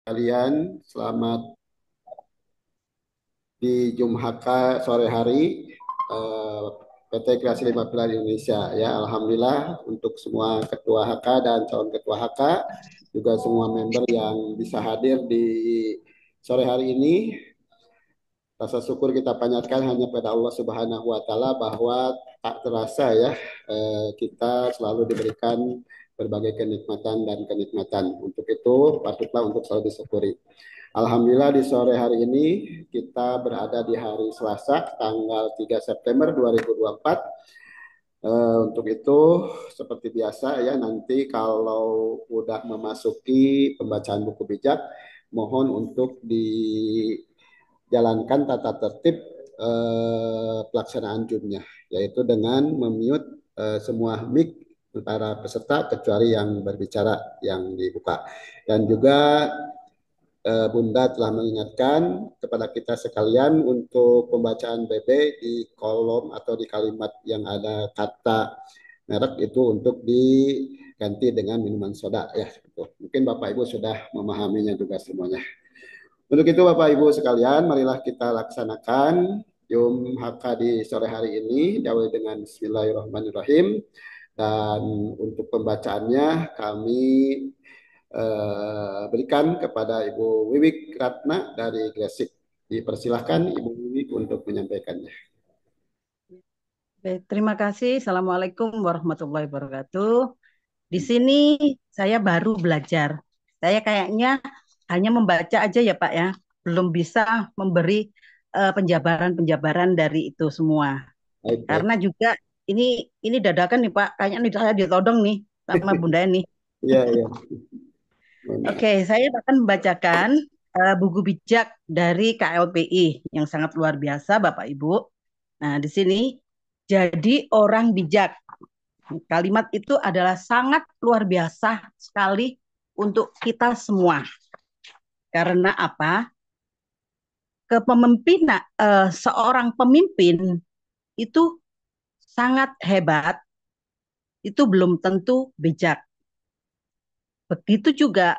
Kalian selamat di Jumhk sore hari eh, PT Kreasi 15 Indonesia ya. Alhamdulillah untuk semua ketua HK dan calon ketua HK juga semua member yang bisa hadir di sore hari ini. Rasa syukur kita panjatkan hanya pada Allah Subhanahu wa taala bahwa tak terasa ya kita selalu diberikan berbagai kenikmatan dan kenikmatan. Untuk itu patutlah untuk selalu disyukuri. Alhamdulillah di sore hari ini kita berada di hari Selasa tanggal 3 September 2024. Untuk itu seperti biasa ya nanti kalau udah memasuki pembacaan buku bijak mohon untuk dijalankan tata tertib pelaksanaan Zoom-nya yaitu dengan memute semua mic para peserta kecuali yang berbicara yang dibuka. Dan juga Bunda telah mengingatkan kepada kita sekalian untuk pembacaan BB di kolom atau di kalimat yang ada kata merek itu untuk diganti dengan minuman soda ya. Gitu. Mungkin Bapak Ibu sudah memahaminya juga semuanya. Untuk itu Bapak Ibu sekalian, marilah kita laksanakan Yum HK di sore hari ini diawali dengan Bismillahirrahmanirrahim. Dan untuk pembacaannya kami berikan kepada Ibu Wiwik Ratna dari Gresik. Dipersilahkan Ibu Wiwik untuk menyampaikannya. Baik, terima kasih. Assalamualaikum warahmatullahi wabarakatuh. Di sini saya baru belajar. Saya kayaknya hanya membaca aja ya Pak ya, belum bisa memberi penjabaran-penjabaran dari itu semua. Baik, baik. Karena juga ini ini dadakan nih Pak, kayaknya nih saya ditodong nih sama Bunda ini. Iya, iya. Mohon maaf. Oke, saya akan membacakan buku bijak dari KLPI yang sangat luar biasa Bapak Ibu. Nah, di sini jadi orang bijak. Kalimat itu adalah sangat luar biasa sekali untuk kita semua. Karena apa? Kepemimpinan seorang pemimpin itu sangat hebat, itu belum tentu bijak. Begitu juga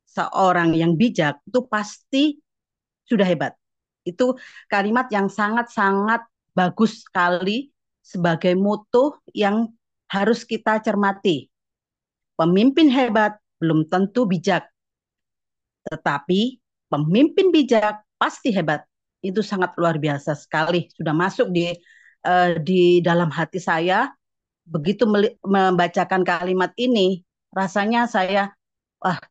seorang yang bijak itu pasti sudah hebat. Itu kalimat yang sangat-sangat bagus sekali sebagai moto yang harus kita cermati. Pemimpin hebat belum tentu bijak, tetapi pemimpin bijak pasti hebat. Itu sangat luar biasa sekali. Sudah masuk di dalam hati saya. Begitu membacakan kalimat ini, rasanya saya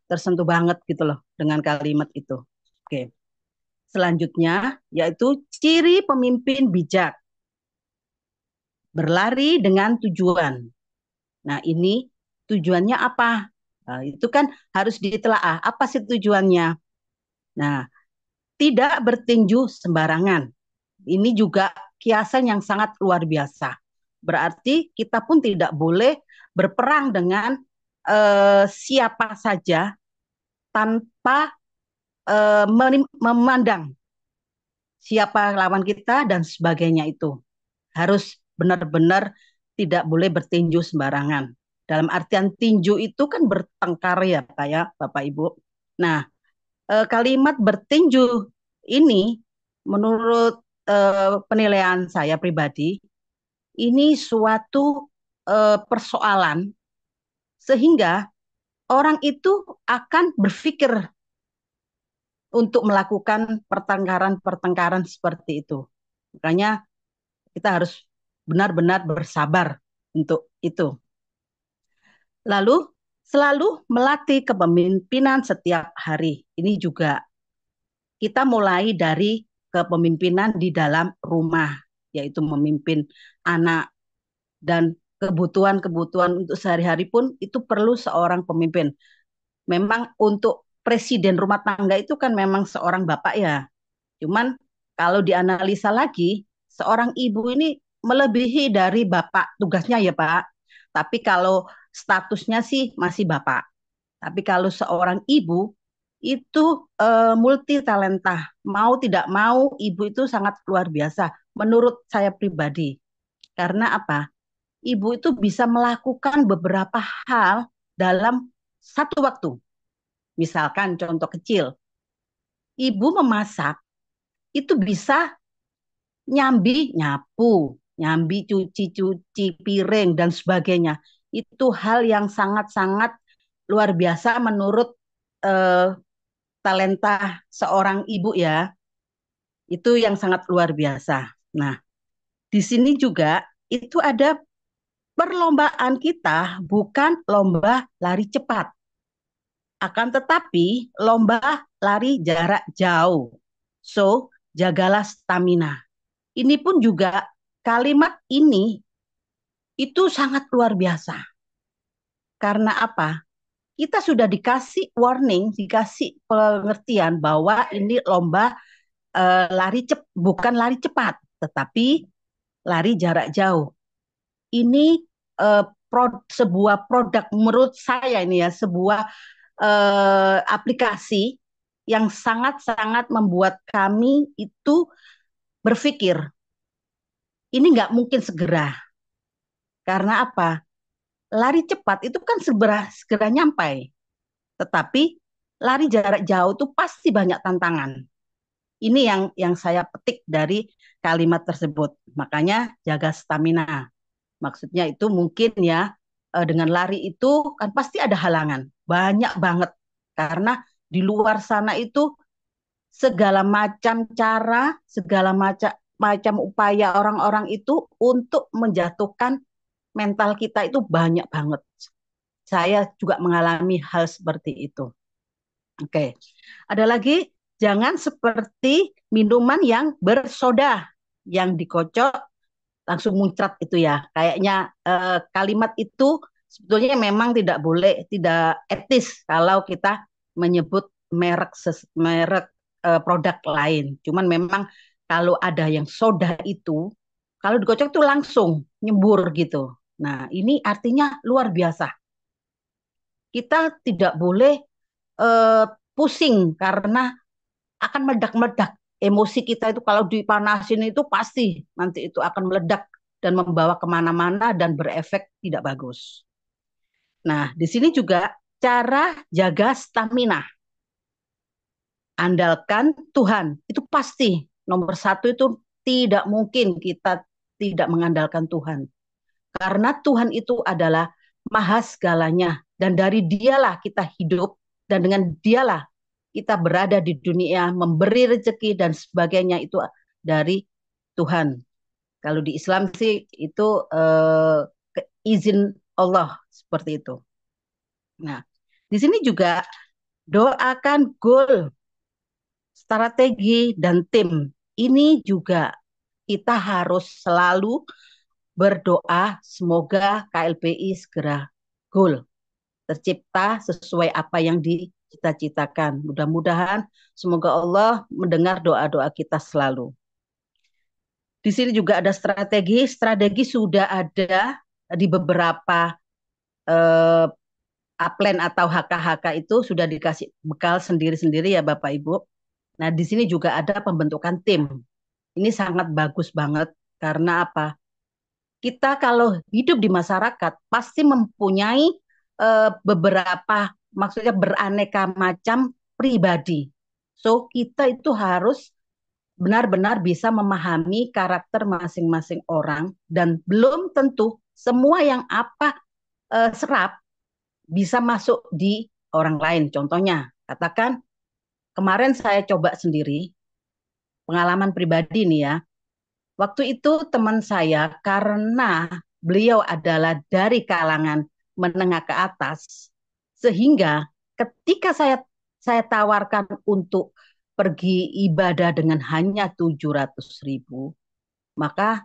tersentuh banget gitu loh dengan kalimat itu. Oke. Selanjutnya yaitu ciri pemimpin bijak. Berlari dengan tujuan. Nah, ini tujuannya apa? Nah, itu kan harus ditelaah. Apa sih tujuannya? Nah, tidak bertinju sembarangan. Ini juga kiasan yang sangat luar biasa. Berarti kita pun tidak boleh berperang dengan siapa saja tanpa memandang siapa lawan kita dan sebagainya itu. Harus benar-benar tidak boleh bertinju sembarangan. Dalam artian tinju itu kan bertengkar ya Pak ya, Bapak Ibu. Nah, kalimat bertinju ini menurut penilaian saya pribadi ini suatu persoalan sehingga orang itu akan berpikir untuk melakukan pertengkaran-pertengkaran seperti itu. Makanya kita harus benar-benar bersabar untuk itu. Lalu selalu melatih kepemimpinan setiap hari. Ini juga kita mulai dari kepemimpinan di dalam rumah, yaitu memimpin anak dan kebutuhan-kebutuhan untuk sehari-hari pun itu perlu seorang pemimpin. Memang untuk presiden rumah tangga itu kan memang seorang bapak ya. Cuman kalau dianalisa lagi, seorang ibu ini melebihi dari bapak tugasnya ya Pak. Tapi kalau statusnya sih masih bapak. Tapi kalau seorang ibu itu multi talenta. Mau tidak mau ibu itu sangat luar biasa menurut saya pribadi. Karena apa? Ibu itu bisa melakukan beberapa hal dalam satu waktu. Misalkan contoh kecil, ibu memasak itu bisa nyapu, nyambi cuci-cuci piring dan sebagainya. Itu hal yang sangat-sangat luar biasa menurut eh, talenta seorang ibu ya. Itu yang sangat luar biasa. Nah, di sini juga itu ada perlombaan kita bukan lomba lari cepat, akan tetapi lomba lari jarak jauh. So, jagalah stamina. Ini pun juga kalimat ini itu sangat luar biasa. Karena apa? Kita sudah dikasih warning, dikasih pengertian bahwa ini lomba bukan lari cepat, tetapi lari jarak jauh. Ini sebuah produk menurut saya ini ya, sebuah aplikasi yang sangat-sangat membuat kami itu berpikir ini nggak mungkin segera. Karena apa? Lari cepat itu kan segera segera nyampai, tetapi lari jarak jauh itu pasti banyak tantangan. Ini yang saya petik dari kalimat tersebut. Makanya jaga stamina. Maksudnya itu mungkin ya dengan lari itu kan pasti ada halangan, banyak banget. Karena di luar sana itu segala macam cara, segala macam macam upaya orang-orang itu untuk menjatuhkan mental kita itu banyak banget. Saya juga mengalami hal seperti itu. Oke. Ada lagi, jangan seperti minuman yang bersoda, yang dikocok langsung muncrat itu ya. Kayaknya kalimat itu sebetulnya memang tidak boleh, tidak etis kalau kita menyebut merek produk lain. Cuman memang kalau ada yang soda itu, kalau dikocok itu langsung nyembur gitu. Nah, ini artinya luar biasa. Kita tidak boleh eh, pusing karena akan meledak-meledak. Emosi kita itu kalau dipanasin itu pasti nanti itu akan meledak dan membawa kemana-mana dan berefek tidak bagus. Nah, di sini juga cara jaga stamina. Andalkan Tuhan. Itu pasti nomor satu itu tidak mungkin kita tidak mengandalkan Tuhan. Karena Tuhan itu adalah maha segalanya. Dan dari dialah kita hidup. Dan dengan dialah kita berada di dunia, memberi rezeki dan sebagainya itu dari Tuhan. Kalau di Islam sih itu izin Allah seperti itu. Nah, di sini juga doakan goal, strategi dan tim. Ini juga kita harus selalu berdoa semoga KLPI segera goal tercipta sesuai apa yang dicita-citakan. Mudah-mudahan semoga Allah mendengar doa-doa kita selalu. Di sini juga ada strategi. Strategi sudah ada di beberapa eh, upline atau HK-HK itu sudah dikasih bekal sendiri-sendiri ya Bapak Ibu. Nah, di sini juga ada pembentukan tim. Ini sangat bagus banget karena apa? Kita kalau hidup di masyarakat pasti mempunyai beberapa, maksudnya beraneka macam pribadi. So, kita itu harus benar-benar bisa memahami karakter masing-masing orang dan belum tentu semua yang apa serap bisa masuk di orang lain. Contohnya, katakan kemarin saya coba sendiri, pengalaman pribadi nih ya. Waktu itu teman saya karena beliau adalah dari kalangan menengah ke atas, sehingga ketika saya tawarkan untuk pergi ibadah dengan hanya 700.000, maka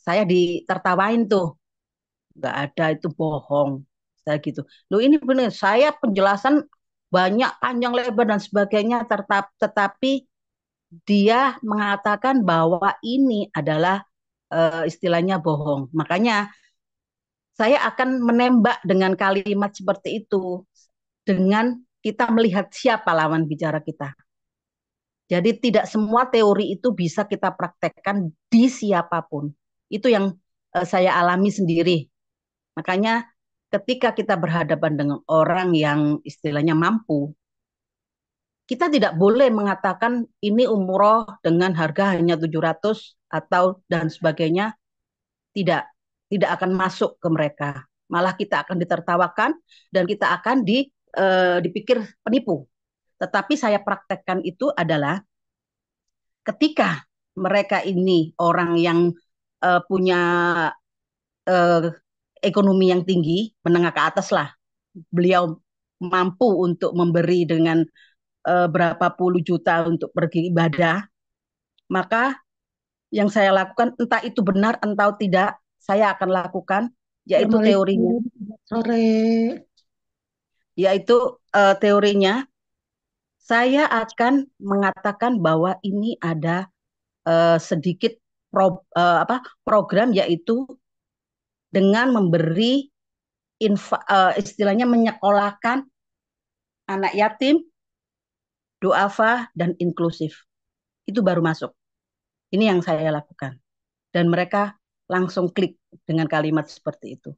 saya ditertawain tuh, nggak ada itu bohong, saya gitu. Loh ini benar, saya penjelasan banyak panjang lebar dan sebagainya, tetapi dia mengatakan bahwa ini adalah istilahnya bohong. Makanya saya akan menembak dengan kalimat seperti itu dengan kita melihat siapa lawan bicara kita. Jadi tidak semua teori itu bisa kita praktekkan di siapapun. Itu yang saya alami sendiri. Makanya ketika kita berhadapan dengan orang yang istilahnya mampu, kita tidak boleh mengatakan ini umroh dengan harga hanya 700 atau dan sebagainya. Tidak, tidak akan masuk ke mereka. Malah kita akan ditertawakan dan kita akan dipikir penipu. Tetapi saya praktekkan itu adalah ketika mereka ini orang yang punya uh, ekonomi yang tinggi, menengah ke atas lah, beliau mampu untuk memberi dengan berapa puluh juta untuk pergi ibadah, maka yang saya lakukan entah itu benar entah tidak, saya akan lakukan yaitu teorinya, Assalamualaikum. Sore. yaitu teorinya saya akan mengatakan bahwa ini ada sedikit program yaitu dengan memberi istilahnya menyekolahkan anak yatim, duafa dan inklusif. Itu baru masuk. Ini yang saya lakukan. Dan mereka langsung klik dengan kalimat seperti itu.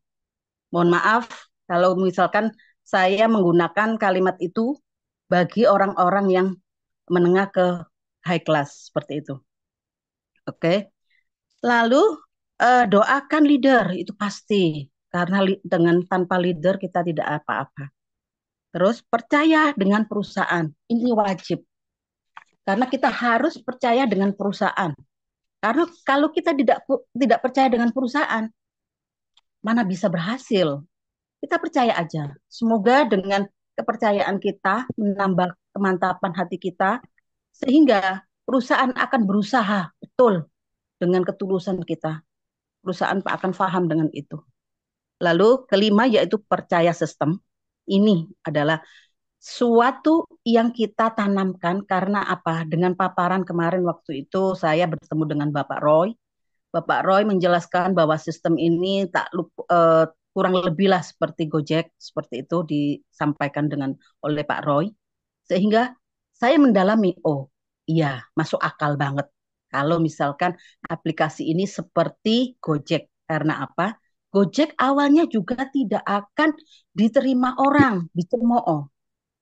Mohon maaf kalau misalkan saya menggunakan kalimat itu bagi orang-orang yang menengah ke high class seperti itu. Oke. Lalu doakan leader itu pasti karena dengan tanpa leader kita tidak apa-apa. Terus percaya dengan perusahaan ini wajib karena kita harus percaya dengan perusahaan. Karena kalau kita tidak percaya dengan perusahaan, mana bisa berhasil? Kita percaya aja. Semoga dengan kepercayaan kita menambah kemantapan hati kita sehingga perusahaan akan berusaha betul dengan ketulusan kita. Perusahaan akan paham dengan itu. Lalu kelima yaitu percaya sistem. Ini adalah suatu yang kita tanamkan karena apa? Dengan paparan kemarin waktu itu saya bertemu dengan Bapak Roy. Bapak Roy menjelaskan bahwa sistem ini kurang lebih lah seperti Gojek, seperti itu disampaikan oleh Pak Roy. Sehingga saya mendalami, oh iya masuk akal banget. Kalau misalkan aplikasi ini seperti Gojek. Karena apa? Gojek awalnya juga tidak akan diterima orang, dicemooh.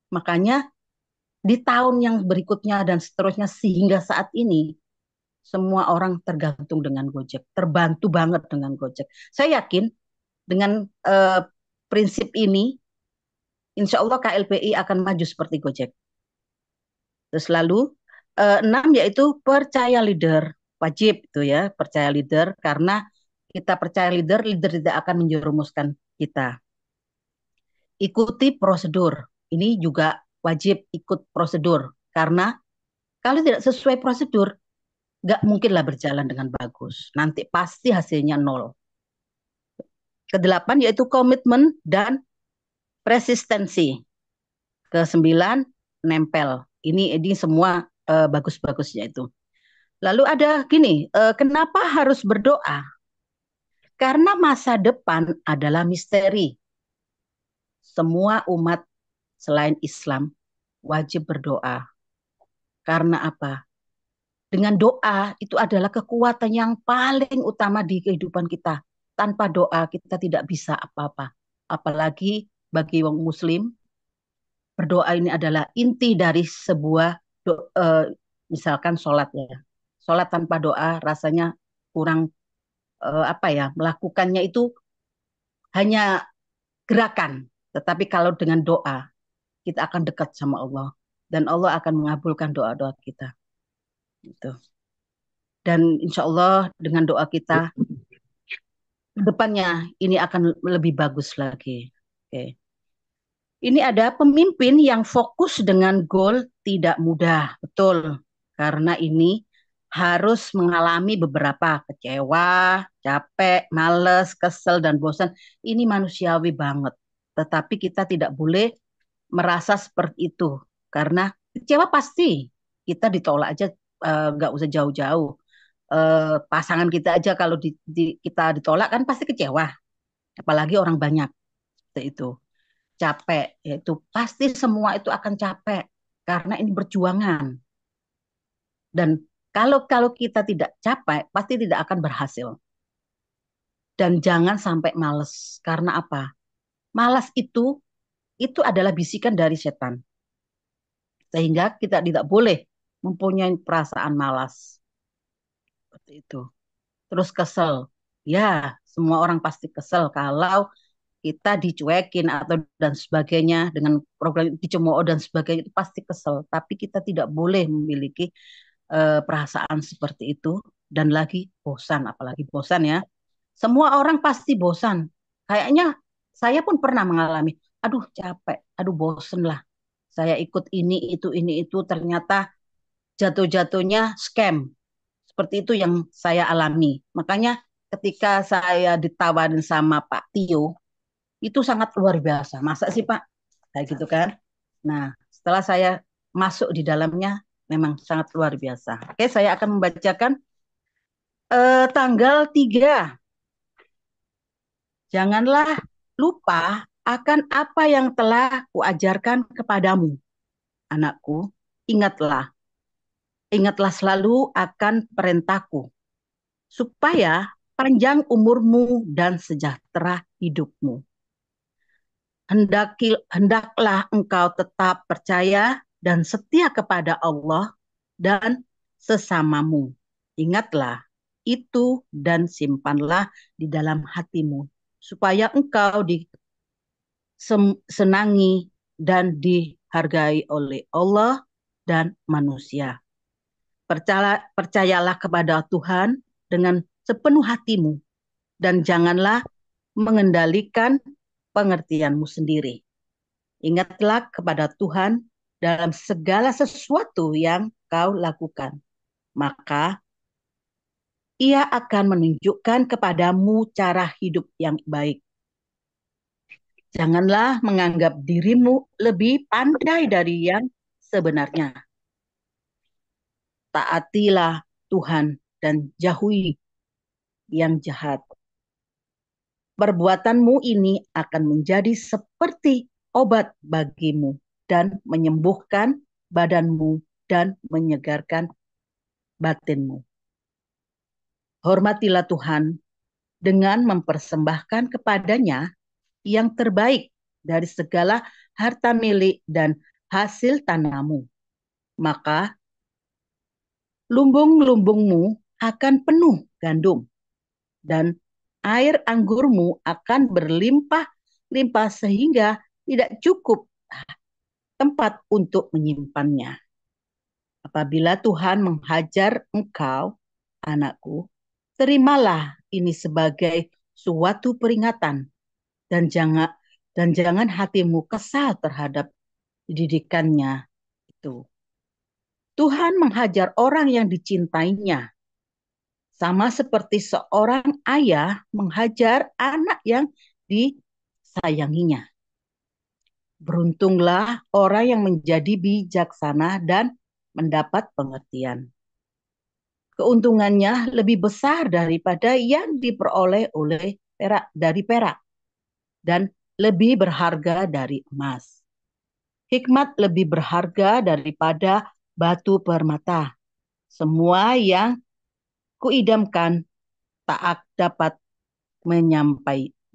Makanya di tahun yang berikutnya dan seterusnya sehingga saat ini semua orang tergantung dengan Gojek, terbantu banget dengan Gojek. Saya yakin dengan prinsip ini, insya Allah KLPI akan maju seperti Gojek. Terus lalu 6 yaitu percaya leader, wajib itu ya percaya leader karena kita percaya leader, leader tidak akan menjerumuskan kita. Ikuti prosedur, ini juga wajib ikut prosedur karena kalau tidak sesuai prosedur nggak mungkinlah berjalan dengan bagus. Nanti pasti hasilnya nol. Kedelapan yaitu komitmen dan persistensi. Kesembilan nempel. Ini semua bagus-bagusnya itu. Lalu ada gini, kenapa harus berdoa? Karena masa depan adalah misteri. Semua umat selain Islam wajib berdoa. Karena apa? Dengan doa itu adalah kekuatan yang paling utama di kehidupan kita. Tanpa doa kita tidak bisa apa-apa. Apalagi bagi orang Muslim, berdoa ini adalah inti dari sebuah misalkan sholat ya. Sholat tanpa doa rasanya kurang apa ya, melakukannya itu hanya gerakan. Tetapi kalau dengan doa, kita akan dekat sama Allah. Dan Allah akan mengabulkan doa-doa kita. Gitu. Dan insya Allah dengan doa kita, ke depannya ini akan lebih bagus lagi. Oke. Ini ada pemimpin yang fokus dengan goal tidak mudah, betul. Karena ini harus mengalami beberapa kecewa, capek, males, kesel, dan bosan. Ini manusiawi banget. Tetapi kita tidak boleh merasa seperti itu. Karena kecewa pasti. Kita ditolak aja, nggak usah jauh-jauh. Pasangan kita aja kalau kita ditolak kan pasti kecewa. Apalagi orang banyak. Seperti itu capek, yaitu pasti semua itu akan capek karena ini perjuangan. Dan kalau kita tidak capek, pasti tidak akan berhasil. Dan jangan sampai malas. Karena apa? Malas itu adalah bisikan dari setan. Sehingga kita tidak boleh mempunyai perasaan malas. Seperti itu. Terus kesel. Ya, semua orang pasti kesel kalau kita dicuekin atau dan sebagainya dengan program dicemooh dan sebagainya itu pasti kesel. Tapi kita tidak boleh memiliki perasaan seperti itu dan lagi bosan, apalagi bosan ya. Semua orang pasti bosan. Kayaknya saya pun pernah mengalami, aduh capek, aduh bosen lah. Saya ikut ini itu ternyata jatuh-jatuhnya scam. Seperti itu yang saya alami. Makanya ketika saya ditawarin sama Pak Tio, itu sangat luar biasa. Masa sih Pak? Kayak gitu kan. Nah, setelah saya masuk di dalamnya, memang sangat luar biasa. Oke, saya akan membacakan tanggal 3. Janganlah lupa akan apa yang telah kuajarkan kepadamu, anakku. Ingatlah, ingatlah selalu akan perintahku, supaya panjang umurmu dan sejahtera hidupmu. Hendaklah engkau tetap percaya dan setia kepada Allah dan sesamamu. Ingatlah itu dan simpanlah di dalam hatimu, supaya engkau disenangi dan dihargai oleh Allah dan manusia. Percayalah kepada Tuhan dengan sepenuh hatimu dan janganlah mengendalikan pengertianmu sendiri. Ingatlah kepada Tuhan dalam segala sesuatu yang kau lakukan. Maka ia akan menunjukkan kepadamu cara hidup yang baik. Janganlah menganggap dirimu lebih pandai dari yang sebenarnya. Taatilah Tuhan dan jauhi yang jahat. Perbuatanmu ini akan menjadi seperti obat bagimu dan menyembuhkan badanmu dan menyegarkan batinmu. Hormatilah Tuhan dengan mempersembahkan kepadanya yang terbaik dari segala harta milik dan hasil tanammu. Maka lumbung-lumbungmu akan penuh gandum dan air anggurmu akan berlimpah-limpah sehingga tidak cukup tempat untuk menyimpannya. Apabila Tuhan menghajar engkau, anakku, terimalah ini sebagai suatu peringatan dan jangan hatimu kesal terhadap didikannya itu. Tuhan menghajar orang yang dicintainya, sama seperti seorang ayah menghajar anak yang disayanginya. Beruntunglah orang yang menjadi bijaksana dan mendapat pengertian. Keuntungannya lebih besar daripada yang diperoleh oleh dari perak dan lebih berharga dari emas. Hikmat lebih berharga daripada batu permata. Semua yang kuidamkan tak dapat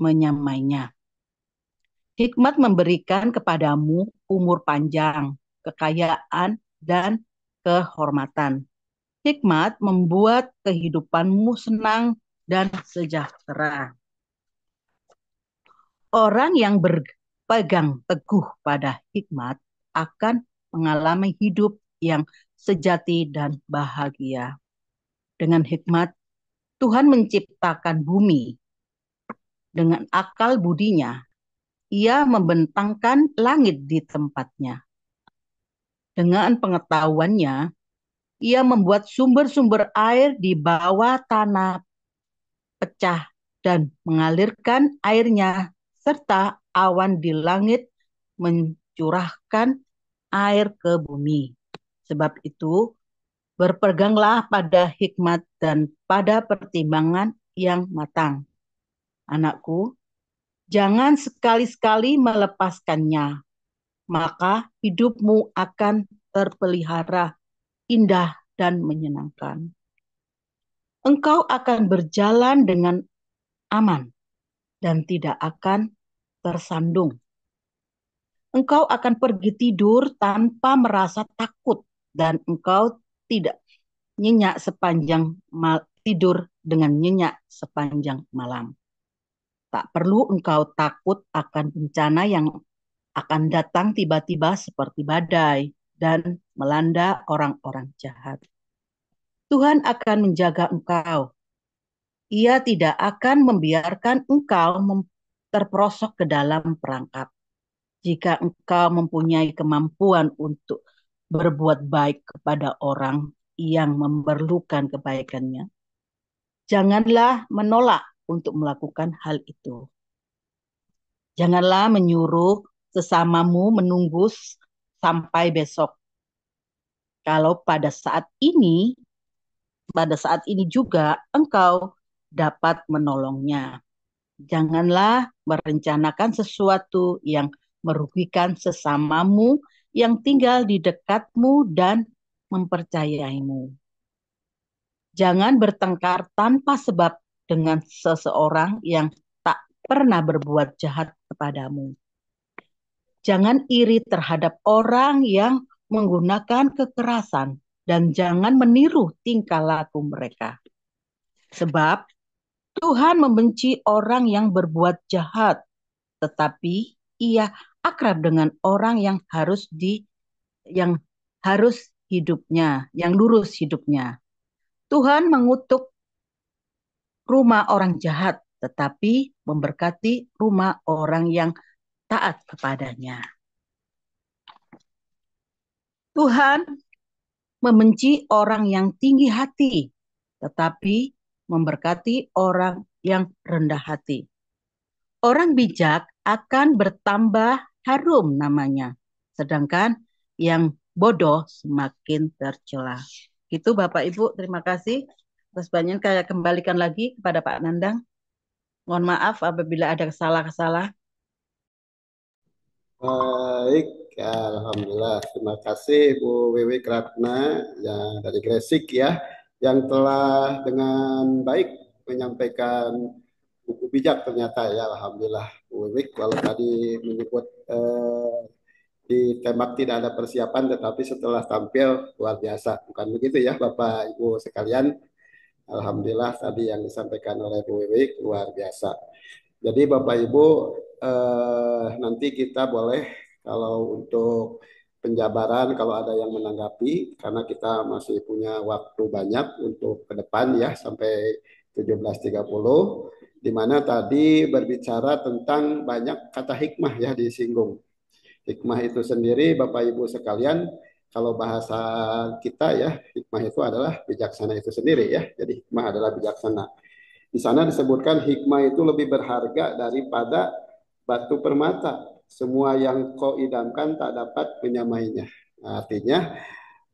menyamainya. Hikmat memberikan kepadamu umur panjang, kekayaan, dan kehormatan. Hikmat membuat kehidupanmu senang dan sejahtera. Orang yang berpegang teguh pada hikmat akan mengalami hidup yang sejati dan bahagia. Dengan hikmat, Tuhan menciptakan bumi. Dengan akal budinya, ia membentangkan langit di tempatnya. Dengan pengetahuannya, ia membuat sumber-sumber air di bawah tanah pecah dan mengalirkan airnya, serta awan di langit mencurahkan air ke bumi. Sebab itu, berpeganglah pada hikmat dan pada pertimbangan yang matang. Anakku, jangan sekali-sekali melepaskannya, maka hidupmu akan terpelihara indah dan menyenangkan. Engkau akan berjalan dengan aman dan tidak akan tersandung. engkau akan pergi tidur tanpa merasa takut dan engkau tidak nyenyak sepanjang tidur dengan nyenyak sepanjang malam. Tak perlu engkau takut akan bencana yang akan datang tiba-tiba seperti badai dan melanda orang-orang jahat. Tuhan akan menjaga engkau. Ia tidak akan membiarkan engkau terperosok ke dalam perangkap. Jika engkau mempunyai kemampuan untuk berbuat baik kepada orang yang memerlukan kebaikannya, janganlah menolak untuk melakukan hal itu. Janganlah menyuruh sesamamu menunggu sampai besok. Kalau pada saat ini juga engkau dapat menolongnya. Janganlah merencanakan sesuatu yang merugikan sesamamu yang tinggal di dekatmu dan mempercayaimu. Jangan bertengkar tanpa sebab dengan seseorang yang tak pernah berbuat jahat kepadamu. Jangan iri terhadap orang yang menggunakan kekerasan dan jangan meniru tingkah laku mereka. Sebab Tuhan membenci orang yang berbuat jahat, tetapi ia akrab dengan orang yang harus hidupnya, yang lurus hidupnya. Tuhan mengutuk rumah orang jahat, tetapi memberkati rumah orang yang taat kepadanya. Tuhan membenci orang yang tinggi hati, tetapi memberkati orang yang rendah hati. Orang bijak akan bertambah harum namanya, sedangkan yang bodoh semakin tercela. Gitu Bapak Ibu, terima kasih. Terus banyak saya kembalikan lagi kepada Pak Nandang. Mohon maaf apabila ada kesalahan. Baik, Alhamdulillah. Terima kasih Bu Wiwi Ratna yang dari Gresik ya, yang telah dengan baik menyampaikan buku bijak ternyata ya, Alhamdulillah Bu Wiwi. Kalau tadi menyebut di tembak tidak ada persiapan, tetapi setelah tampil luar biasa. Bukan begitu ya Bapak Ibu sekalian. Alhamdulillah tadi yang disampaikan oleh Bu Wiwi luar biasa. Jadi Bapak Ibu nanti kita boleh kalau untuk penjabaran kalau ada yang menanggapi karena kita masih punya waktu banyak untuk ke depan ya sampai 17.30 di mana tadi berbicara tentang banyak kata hikmah ya disinggung. Hikmah itu sendiri Bapak Ibu sekalian kalau bahasa kita ya hikmah itu adalah bijaksana itu sendiri ya. Jadi hikmah adalah bijaksana. Di sana disebutkan hikmah itu lebih berharga daripada batu permata. Semua yang kau idamkan tak dapat menyamainya. Nah, artinya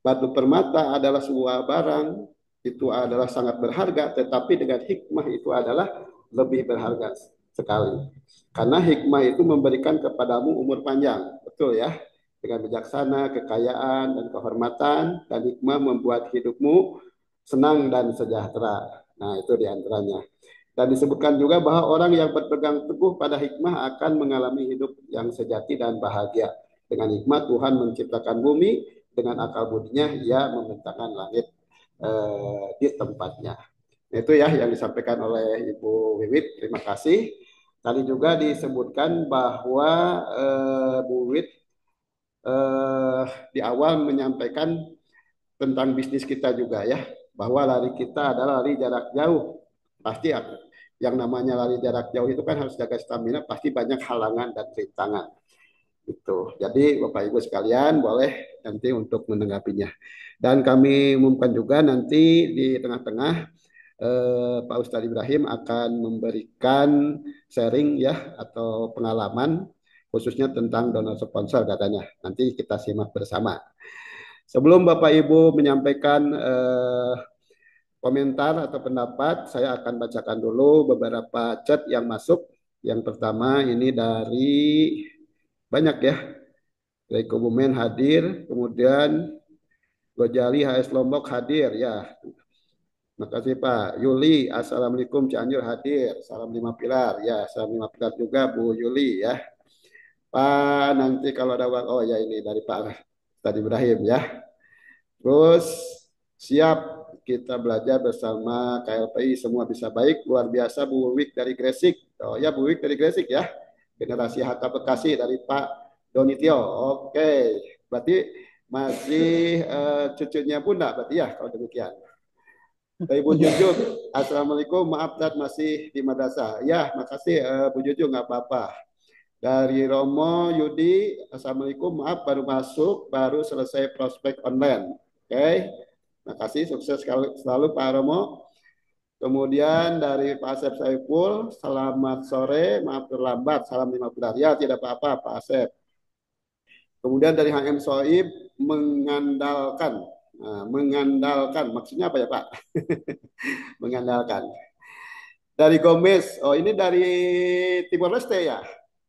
batu permata adalah sebuah barang, itu adalah sangat berharga, tetapi dengan hikmah itu adalah lebih berharga sekali. Karena hikmah itu memberikan kepadamu umur panjang, betul ya? Dengan bijaksana, kekayaan, dan kehormatan, dan hikmah membuat hidupmu senang dan sejahtera. Nah, itu diantaranya. Dan disebutkan juga bahwa orang yang berpegang teguh pada hikmah akan mengalami hidup yang sejati dan bahagia. Dengan hikmah Tuhan menciptakan bumi, dengan akal budinya ia membentangkan langit di tempatnya. Itu ya yang disampaikan oleh Ibu Wiwit. Terima kasih. Tadi juga disebutkan bahwa Bu Wiwit di awal menyampaikan tentang bisnis kita juga ya, bahwa lari kita adalah lari jarak jauh. Pasti yang namanya lari jarak jauh itu kan harus jaga stamina, pasti banyak halangan dan rintangan. Itu. Jadi Bapak Ibu sekalian boleh nanti untuk menanggapinya. Dan kami umumkan juga nanti di tengah-tengah Pak Ustadz Ibrahim akan memberikan sharing ya atau pengalaman khususnya tentang donor sponsor katanya. Nanti kita simak bersama. Sebelum Bapak Ibu menyampaikan komentar atau pendapat, saya akan bacakan dulu beberapa chat yang masuk. Yang pertama ini dari banyak ya, dari Kebumen hadir, kemudian Gojali HS Lombok hadir ya. Terima kasih Pak. Yuli, Assalamualaikum Cianjur hadir. Salam 5 pilar ya, salam 5 pilar juga Bu Yuli ya. Pak, nanti kalau ada waktu, oh ya ini dari Pak Ustadz Ibrahim ya. Terus siap kita belajar bersama KLPI, semua bisa baik, luar biasa Bu Wik dari Gresik. Oh ya Bu Wik dari Gresik ya. Generasi HK Bekasi dari Pak Donitio. Oke, berarti masih cucunya Bunda berarti ya kalau demikian. Dari Bu Iya. Jujung, Assalamualaikum, maaf dan masih di madrasah. Ya, makasih Bu Jujung, nggak apa-apa. Dari Romo Yudi, Assalamualaikum, maaf baru masuk, baru selesai prospek online. Oke, makasih, sukses selalu Pak Romo. Kemudian dari Pak Asep Saiful, selamat sore, maaf terlambat, salam 5 bulan. Ya, tidak apa-apa Pak Asep. Kemudian dari HM Soib, mengandalkan. Nah, mengandalkan, maksudnya apa ya Pak? Mengandalkan. Dari Gomez, oh ini dari Timor Leste ya.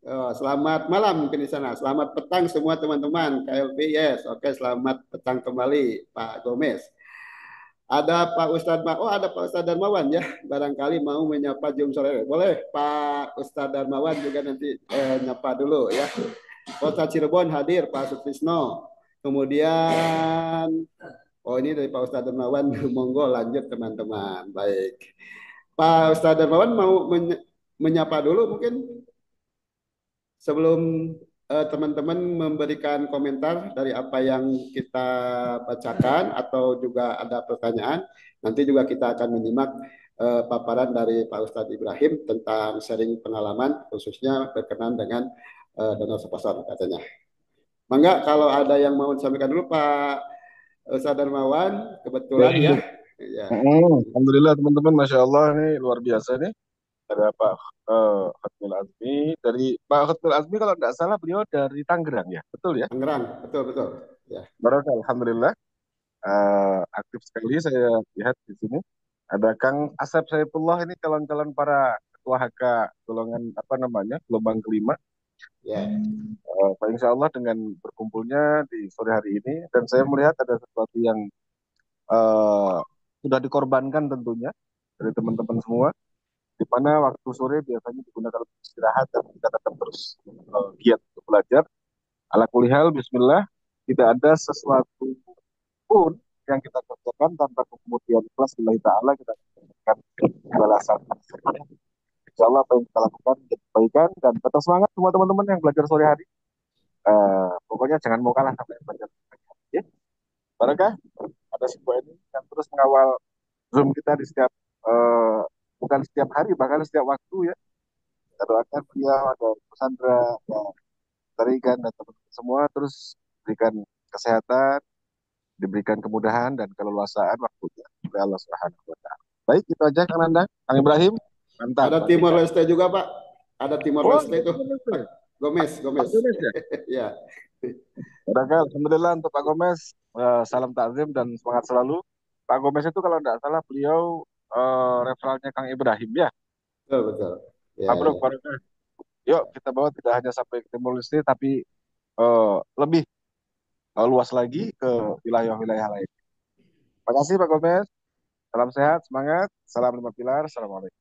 Oh, selamat malam mungkin di sana. Selamat petang semua teman-teman KLPS. Oke, selamat petang kembali Pak Gomez. Ada Pak Ustadz oh ada Pak Ustadz Darmawan ya. Barangkali mau menyapa Jum sore. Boleh Pak Ustadz Darmawan juga nanti nyapa dulu ya. Kota Cirebon hadir Pak Sutrisno. Kemudian oh ini dari Pak Ustadz Darmawan. Monggo lanjut teman-teman. Baik. Pak Ustadz Darmawan mau menyapa dulu mungkin sebelum teman-teman memberikan komentar dari apa yang kita bacakan atau juga ada pertanyaan, nanti juga kita akan menyimak paparan dari Pak Ustadz Ibrahim tentang sharing pengalaman khususnya berkenan dengan donor sponsor katanya. Mangga kalau ada yang mau disampaikan dulu Pak Ustadz Darmawan, kebetulan ya. Baik. Ya, Alhamdulillah teman-teman, Masya Allah ini luar biasa nih. Ada Pak Khatmil Azmi. Dari Pak Khatmil Azmi kalau tidak salah beliau dari Tangerang ya, betul ya? Tangerang, betul betul. Ya, Barokah, Alhamdulillah. Aktif sekali saya lihat di sini. Ada Kang Asep Saifullah ini calon-calon para ketua HK golongan apa namanya gelombang kelima. ya, Pak Insya Allah dengan berkumpulnya di sore hari ini dan saya melihat ada sesuatu yang eh, sudah dikorbankan tentunya dari teman-teman semua di mana waktu sore biasanya digunakan untuk istirahat dan kita tetap terus giat untuk belajar. Ala kulihal, Bismillah, tidak ada sesuatu pun yang kita kerjakan tanpa kemudian ikhlas lillahi ta'ala kita memberikan balasan. Insya Allah apa yang kita lakukan menjadi kebaikan dan tetap semangat semua teman-teman yang belajar sore hari. Pokoknya jangan mau kalah sampai belajar. Ya, Barakah, ada si Bu ini yang terus mengawal Zoom kita di setiap eh, bukan setiap hari bahkan setiap waktu ya. Kita doakan beliau ada Bu Sandra, ada Tarigan dan teman-teman semua terus berikan kesehatan, diberikan kemudahan dan keleluasaan waktunya oleh Allah Subhanahu wa taala. Baik, itu aja Kang Nanda, Kang Ibrahim. Mantap, ada Pak Timor Tika. Leste juga Pak. Ada Timor Oh, Leste itu. Pak Gomez, Pak Gomez. Gomez ya. Ya, Alhamdulillah untuk Pak Gomez, salam takzim dan semangat selalu. Pak Gomez itu kalau tidak salah beliau referalnya Kang Ibrahim ya. betul betul. Ya, Mabruk, ya. barokah. Yuk kita bawa tidak hanya sampai ke Timur Leste tapi lebih luas lagi ke wilayah-wilayah lain. Terima kasih Pak Gomez. Salam sehat, semangat. Salam lima pilar. Assalamualaikum.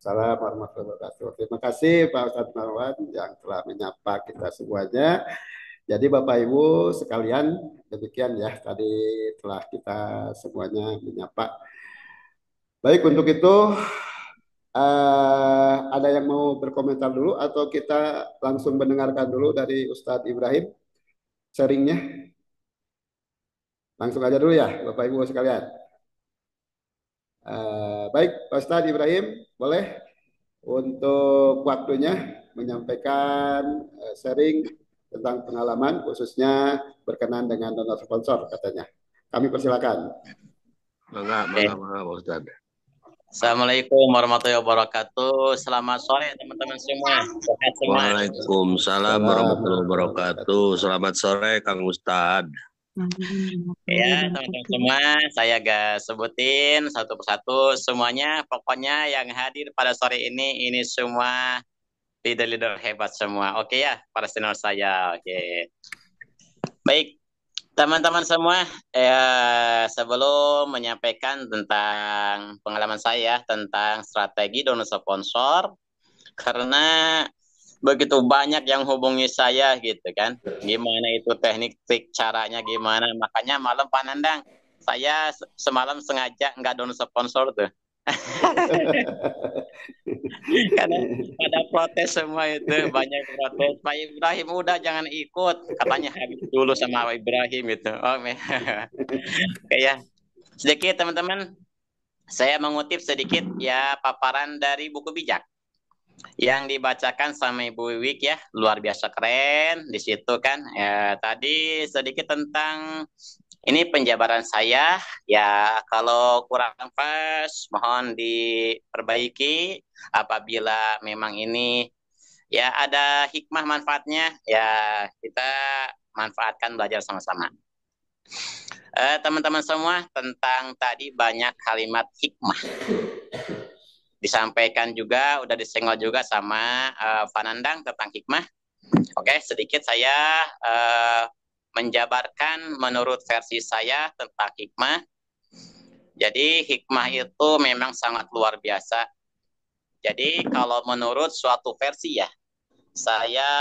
Salam warahmatullahi wabarakatuh. Terima kasih Pak Ustadz Marwan yang telah menyapa kita semuanya. Jadi Bapak Ibu sekalian, demikian ya tadi telah kita semuanya menyapa. Baik untuk itu ada yang mau berkomentar dulu atau kita langsung mendengarkan dulu dari Ustadz Ibrahim sharingnya? Langsung aja dulu ya Bapak Ibu sekalian. Baik Pak Ustadz Ibrahim, boleh untuk waktunya menyampaikan sharing tentang pengalaman khususnya berkenan dengan donor sponsor katanya. Kami persilakan. Mangga, Oke. Pak Ustaz. Assalamualaikum warahmatullahi wabarakatuh. Selamat sore teman-teman semua. Sehat semua. Waalaikumsalam warahmatullahi wabarakatuh. Selamat sore Kang Ustad. Ya, teman-teman semua, saya gak sebutin satu persatu semuanya. Pokoknya yang hadir pada sore ini semua leader-leader hebat semua. Oke ya, para senior saya. Oke. Baik, teman-teman semua, sebelum menyampaikan tentang pengalaman saya tentang strategi donor sponsor, karena begitu banyak yang hubungi saya gitu kan. Gimana itu teknik trik caranya gimana. Makanya malam Pak Nandang, saya semalam sengaja nggak download sponsor tuh. Karena pada protes semua itu, banyak protes. Pak Ibrahim udah jangan ikut. Katanya habis dulu sama Pak Ibrahim gitu. Oh, oke ya. Sedikit teman-teman, saya mengutip sedikit ya paparan dari buku bijak yang dibacakan sama Ibu Wiwik ya, luar biasa keren di situ kan. Ya, tadi sedikit tentang ini penjabaran saya ya, kalau kurang pas mohon diperbaiki apabila memang ini ya ada hikmah manfaatnya ya, kita manfaatkan belajar sama-sama. Teman-teman semua, tentang tadi banyak kalimat hikmah disampaikan juga, udah disenggol juga sama Fanandang tentang hikmah. Oke, sedikit saya menjabarkan menurut versi saya tentang hikmah. Jadi hikmah itu memang sangat luar biasa. Jadi kalau menurut suatu versi ya, saya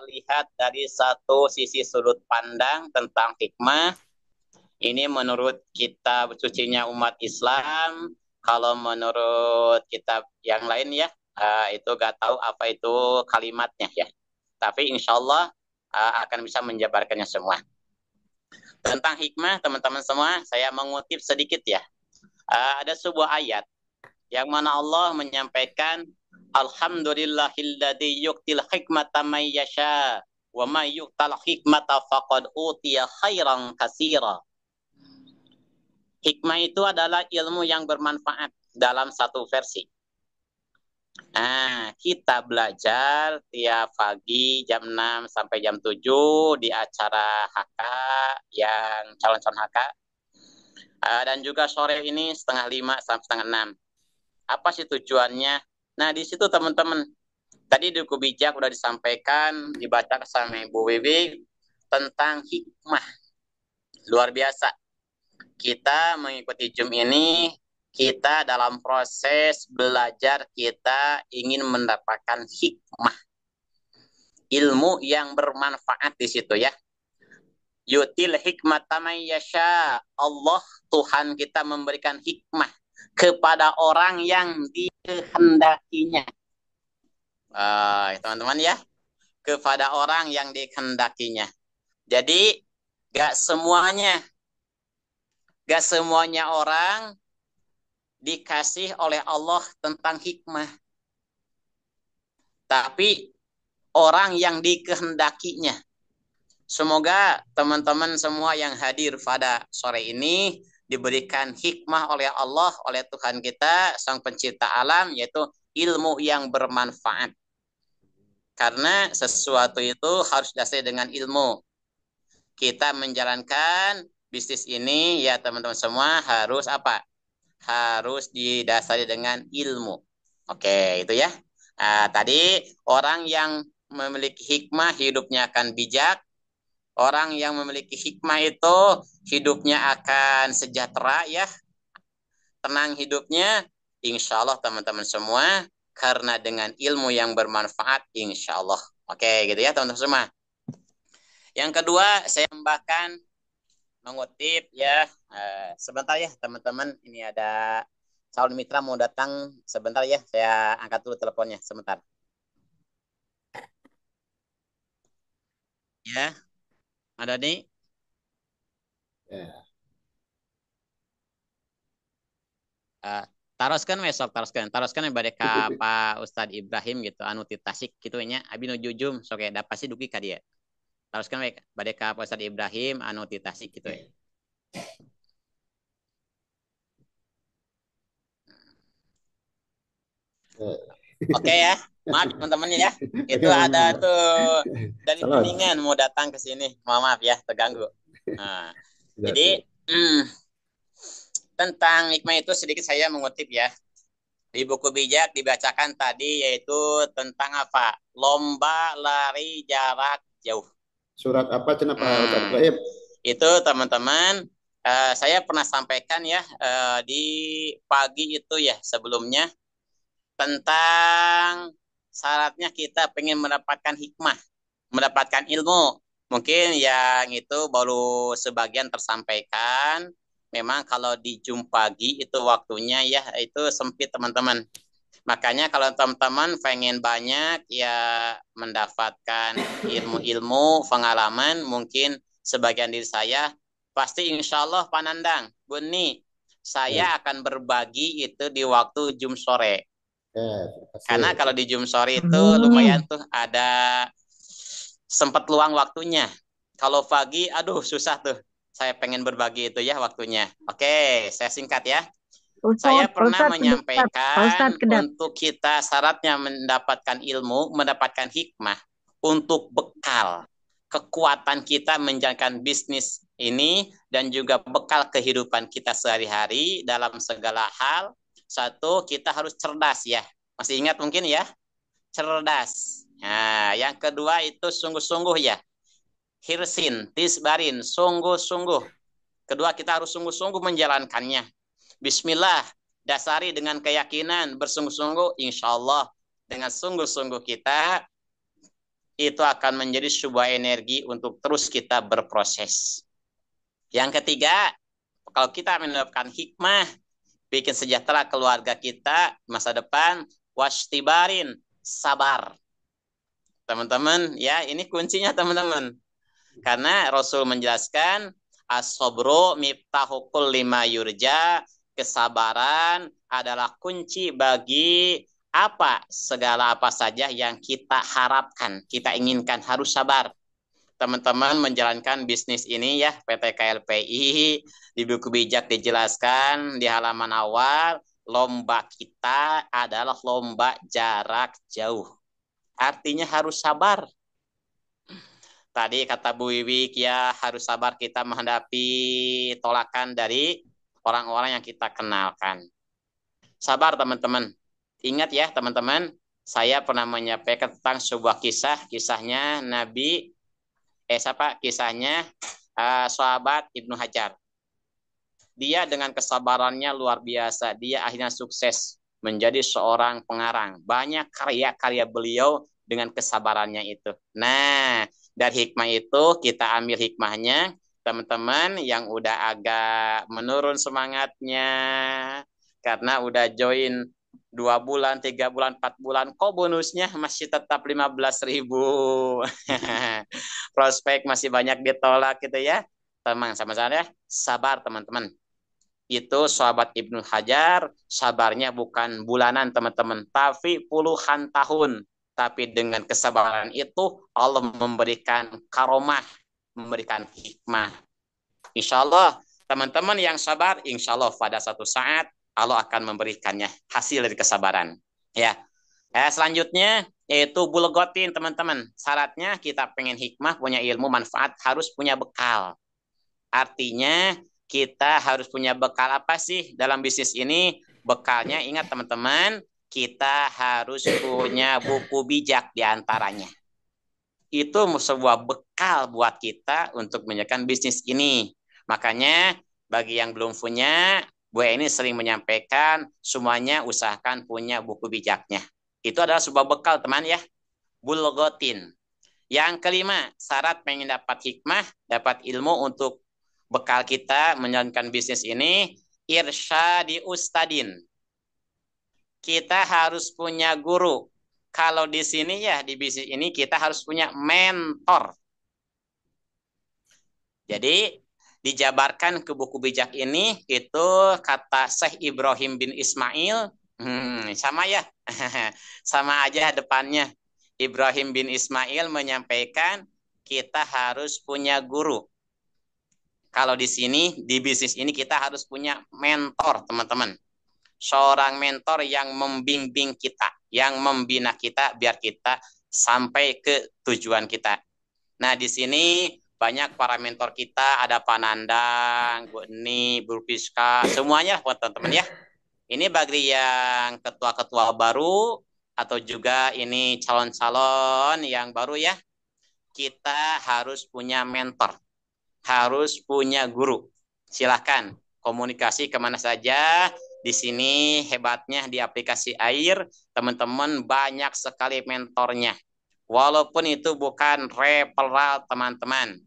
lihat dari satu sisi sudut pandang tentang hikmah. Ini menurut kitab sucinya umat Islam. Kalau menurut kitab yang lain ya, itu gak tahu apa itu kalimatnya ya. Tapi insya Allah akan bisa menjabarkannya semua. Tentang hikmah, teman-teman semua, saya mengutip sedikit ya. Ada sebuah ayat yang mana Allah menyampaikan, Alhamdulillahilladzi yu'til hikmata may yasha wa may yu'tal hikmata faqad utiya khairan katsira. Hikmah itu adalah ilmu yang bermanfaat dalam satu versi. Nah, kita belajar tiap pagi jam 6 sampai jam 7 di acara HK yang calon-calon HK. Dan juga sore ini setengah 5 sampai setengah 6. Apa sih tujuannya? Nah, di situ teman-teman, tadi di buku bijak udah disampaikan, dibaca sama Ibu Wiwi tentang hikmah. Luar biasa. Kita mengikuti Zoom ini, kita dalam proses belajar, kita ingin mendapatkan hikmah. Ilmu yang bermanfaat di situ ya. Yutil hikmata may yasha. Allah, Tuhan kita memberikan hikmah kepada orang yang dikehendakinya. Teman-teman ya, kepada orang yang dikehendakinya. Jadi, gak semuanya orang dikasih oleh Allah tentang hikmah. Tapi orang yang dikehendakinya. Semoga teman-teman semua yang hadir pada sore ini diberikan hikmah oleh Allah, oleh Tuhan kita, Sang Pencipta alam, yaitu ilmu yang bermanfaat. Karena sesuatu itu harus didasari dengan ilmu. Kita menjalankan bisnis ini ya teman-teman semua harus apa? Harus didasari dengan ilmu. Oke, itu ya. Tadi orang yang memiliki hikmah hidupnya akan bijak. Orang yang memiliki hikmah itu hidupnya akan sejahtera ya. Tenang hidupnya. Insya Allah teman-teman semua. Karena dengan ilmu yang bermanfaat insya Allah. Oke, gitu ya teman-teman semua. Yang kedua, saya tambahkan mengutip ya, sebentar ya teman-teman, ini ada calon mitra mau datang sebentar ya, saya angkat dulu teleponnya sebentar ya. Ada nih Ya. taroskan besok, taroskan ibadah ka Pak Ustadz Ibrahim gitu, anu ti Tasik gitu nya, abi nu jujum sok da pasti dugi ka dia. Taroskan ibadah ka Pak Ustadz Ibrahim anu ti Tasik gitu ya. Oke ya, maaf teman-teman ya. Itu ada tuh dari Kuningan mau datang ke sini. Maaf ya, terganggu. Nah, jadi tentang hikmah itu sedikit saya mengutip ya. Di buku bijak dibacakan tadi yaitu tentang apa? Lomba lari jarak jauh. Surat apa cenah Pak Ustadz Ibrahim? Itu teman-teman, saya pernah sampaikan ya di pagi itu ya sebelumnya tentang syaratnya kita pengen mendapatkan hikmah, mendapatkan ilmu. Mungkin yang itu baru sebagian tersampaikan. Memang kalau di Jum pagi itu waktunya ya itu sempit teman-teman. Makanya kalau teman-teman pengen banyak ya mendapatkan ilmu-ilmu, pengalaman, mungkin sebagian diri saya, pasti insya Allah Pak Nandang, Buni, saya akan berbagi itu di waktu Jum sore. Karena kalau di Jum sore itu lumayan tuh ada sempat luang waktunya. Kalau pagi, aduh susah tuh. Saya pengen berbagi itu ya waktunya. Oke, saya singkat ya. Saya pernah menyampaikan untuk kita syaratnya mendapatkan ilmu, mendapatkan hikmah untuk bekal kekuatan kita menjalankan bisnis ini dan juga bekal kehidupan kita sehari-hari dalam segala hal. Satu, kita harus cerdas ya. Masih ingat mungkin ya? Cerdas. Nah, yang kedua itu sungguh-sungguh ya. Hirsin, tisbarin, sungguh-sungguh. Kedua, kita harus sungguh-sungguh menjalankannya. Bismillah, dasari dengan keyakinan, bersungguh-sungguh, insya Allah dengan sungguh-sungguh kita, itu akan menjadi sebuah energi untuk terus kita berproses. Yang ketiga, kalau kita mendapatkan hikmah, bikin sejahtera keluarga kita, masa depan, wastibarin, sabar. Teman-teman, ya ini kuncinya teman-teman. Karena Rasul menjelaskan, as-sabru miftahukul lima yurja, kesabaran adalah kunci bagi segala apa saja yang kita harapkan, kita inginkan, harus sabar. Teman-teman menjalankan bisnis ini ya, PT KLPI, di buku bijak dijelaskan di halaman awal, lomba kita adalah lomba jarak jauh. Artinya harus sabar. Tadi kata Bu Wiwik ya, harus sabar kita menghadapi tolakan dari orang-orang yang kita kenalkan. Sabar teman-teman. Ingat ya teman-teman, saya pernah menyampaikan tentang sebuah kisahnya kisahnya sahabat Ibnu Hajar. Dia dengan kesabarannya luar biasa, dia akhirnya sukses menjadi seorang pengarang. Banyak karya-karya beliau dengan kesabarannya itu. Nah, dari hikmah itu kita ambil hikmahnya, teman-teman yang udah agak menurun semangatnya karena udah join 2 bulan, 3 bulan, 4 bulan, kok bonusnya masih tetap 15.000. Prospek masih banyak ditolak gitu ya. Teman sama saya, sabar teman-teman. Itu sahabat Ibnu Hajar, sabarnya bukan bulanan teman-teman, tapi puluhan tahun. Tapi dengan kesabaran itu Allah memberikan karomah, memberikan hikmah. Insya Allah teman-teman yang sabar, insya Allah pada satu saat Allah akan memberikannya hasil dari kesabaran. Ya. Selanjutnya yaitu bulgotin teman-teman. Syaratnya kita pengen hikmah, punya ilmu, manfaat, harus punya bekal. Artinya kita harus punya bekal apa sih dalam bisnis ini? Bekalnya ingat teman-teman, kita harus punya buku bijak diantaranya. Itu sebuah bekal buat kita untuk menjalankan bisnis ini. Makanya bagi yang belum punya, Bu ini sering menyampaikan semuanya usahakan punya buku bijaknya. Itu adalah sebuah bekal teman ya. Bulgotin. Yang kelima, syarat pengen dapat hikmah, dapat ilmu untuk bekal kita menjalankan bisnis ini, irsyadi ustadin. Kita harus punya guru. Kalau di sini ya, di bisnis ini kita harus punya mentor. Jadi, dijabarkan ke buku bijak ini, itu kata Syekh Ibrahim bin Ismail, sama ya, sama aja depannya. Ibrahim bin Ismail menyampaikan, kita harus punya guru. Kalau di sini, di bisnis ini kita harus punya mentor, teman-teman. Seorang mentor yang membimbing kita, yang membina kita biar kita sampai ke tujuan kita. Nah, di sini banyak para mentor kita, ada Pak Nandang, Bu Eni, Bu Piska, semuanya buat teman-teman ya. Ini bagi yang ketua-ketua baru atau juga ini calon-calon yang baru ya. Kita harus punya mentor, harus punya guru. Silahkan komunikasi kemana saja Di sini hebatnya di aplikasi Air, teman-teman banyak sekali mentornya. Walaupun itu bukan referral teman-teman.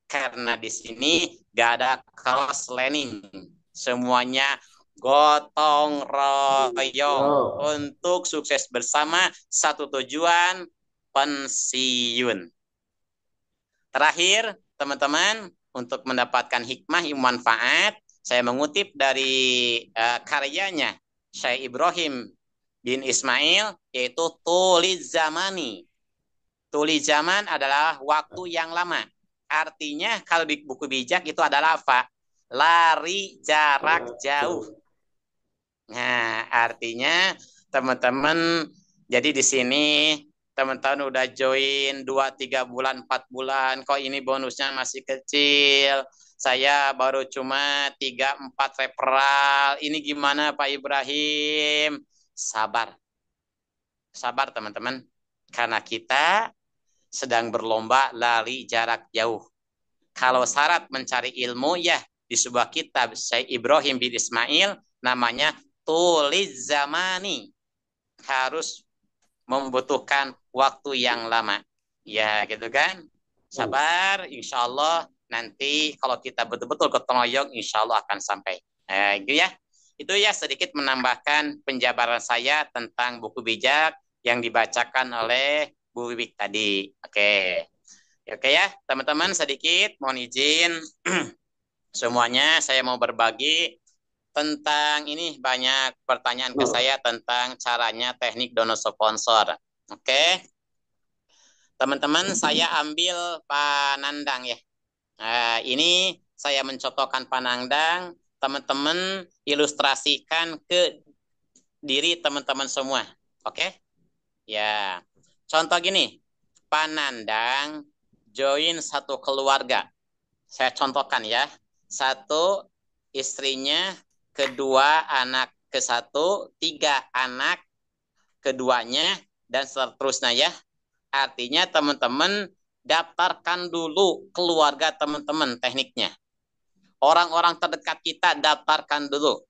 Karena di sini gak ada cross learning. Semuanya gotong royong untuk sukses bersama, satu tujuan, pensiun. Terakhir, teman-teman, untuk mendapatkan hikmah yang manfaat, saya mengutip dari karyanya Syekh Ibrahim bin Ismail, yaitu Tuli Zamani. Tuli zaman adalah waktu yang lama. Artinya kalau di buku bijak itu adalah apa? Lari jarak jauh. Nah, artinya teman-teman, jadi di sini teman-teman udah join 2, 3 bulan, 4 bulan, kok ini bonusnya masih kecil. Saya baru cuma 3, 4 referral. Ini gimana Pak Ibrahim? Sabar. Sabar teman-teman. Karena kita sedang berlomba lari jarak jauh. Kalau syarat mencari ilmu, ya di sebuah kitab Syekh Ibrahim bin Ismail namanya Tuliz Zamani. Harus membutuhkan waktu yang lama. Ya gitu kan. Sabar, insya Allah nanti kalau kita betul-betul gotong royong, insya Allah akan sampai. Gitu ya. Itu ya sedikit menambahkan penjabaran saya tentang buku bijak yang dibacakan oleh Bu Wiwik tadi. Oke. Oke ya, teman-teman sedikit mohon izin semuanya saya mau berbagi tentang ini, banyak pertanyaan ke saya tentang caranya teknik donor sponsor. Oke. Teman-teman, saya ambil Panandang ya. Nah, ini saya mencontohkan Panandang, teman-teman ilustrasikan ke diri teman-teman semua. Oke? Ya. Contoh gini, Panandang join satu keluarga. Saya contohkan ya. Satu, istrinya, kedua, anak ke-1, 3 anak keduanya, dan seterusnya ya. Artinya teman-teman daftarkan dulu keluarga teman-teman tekniknya. Orang-orang terdekat kita daftarkan dulu.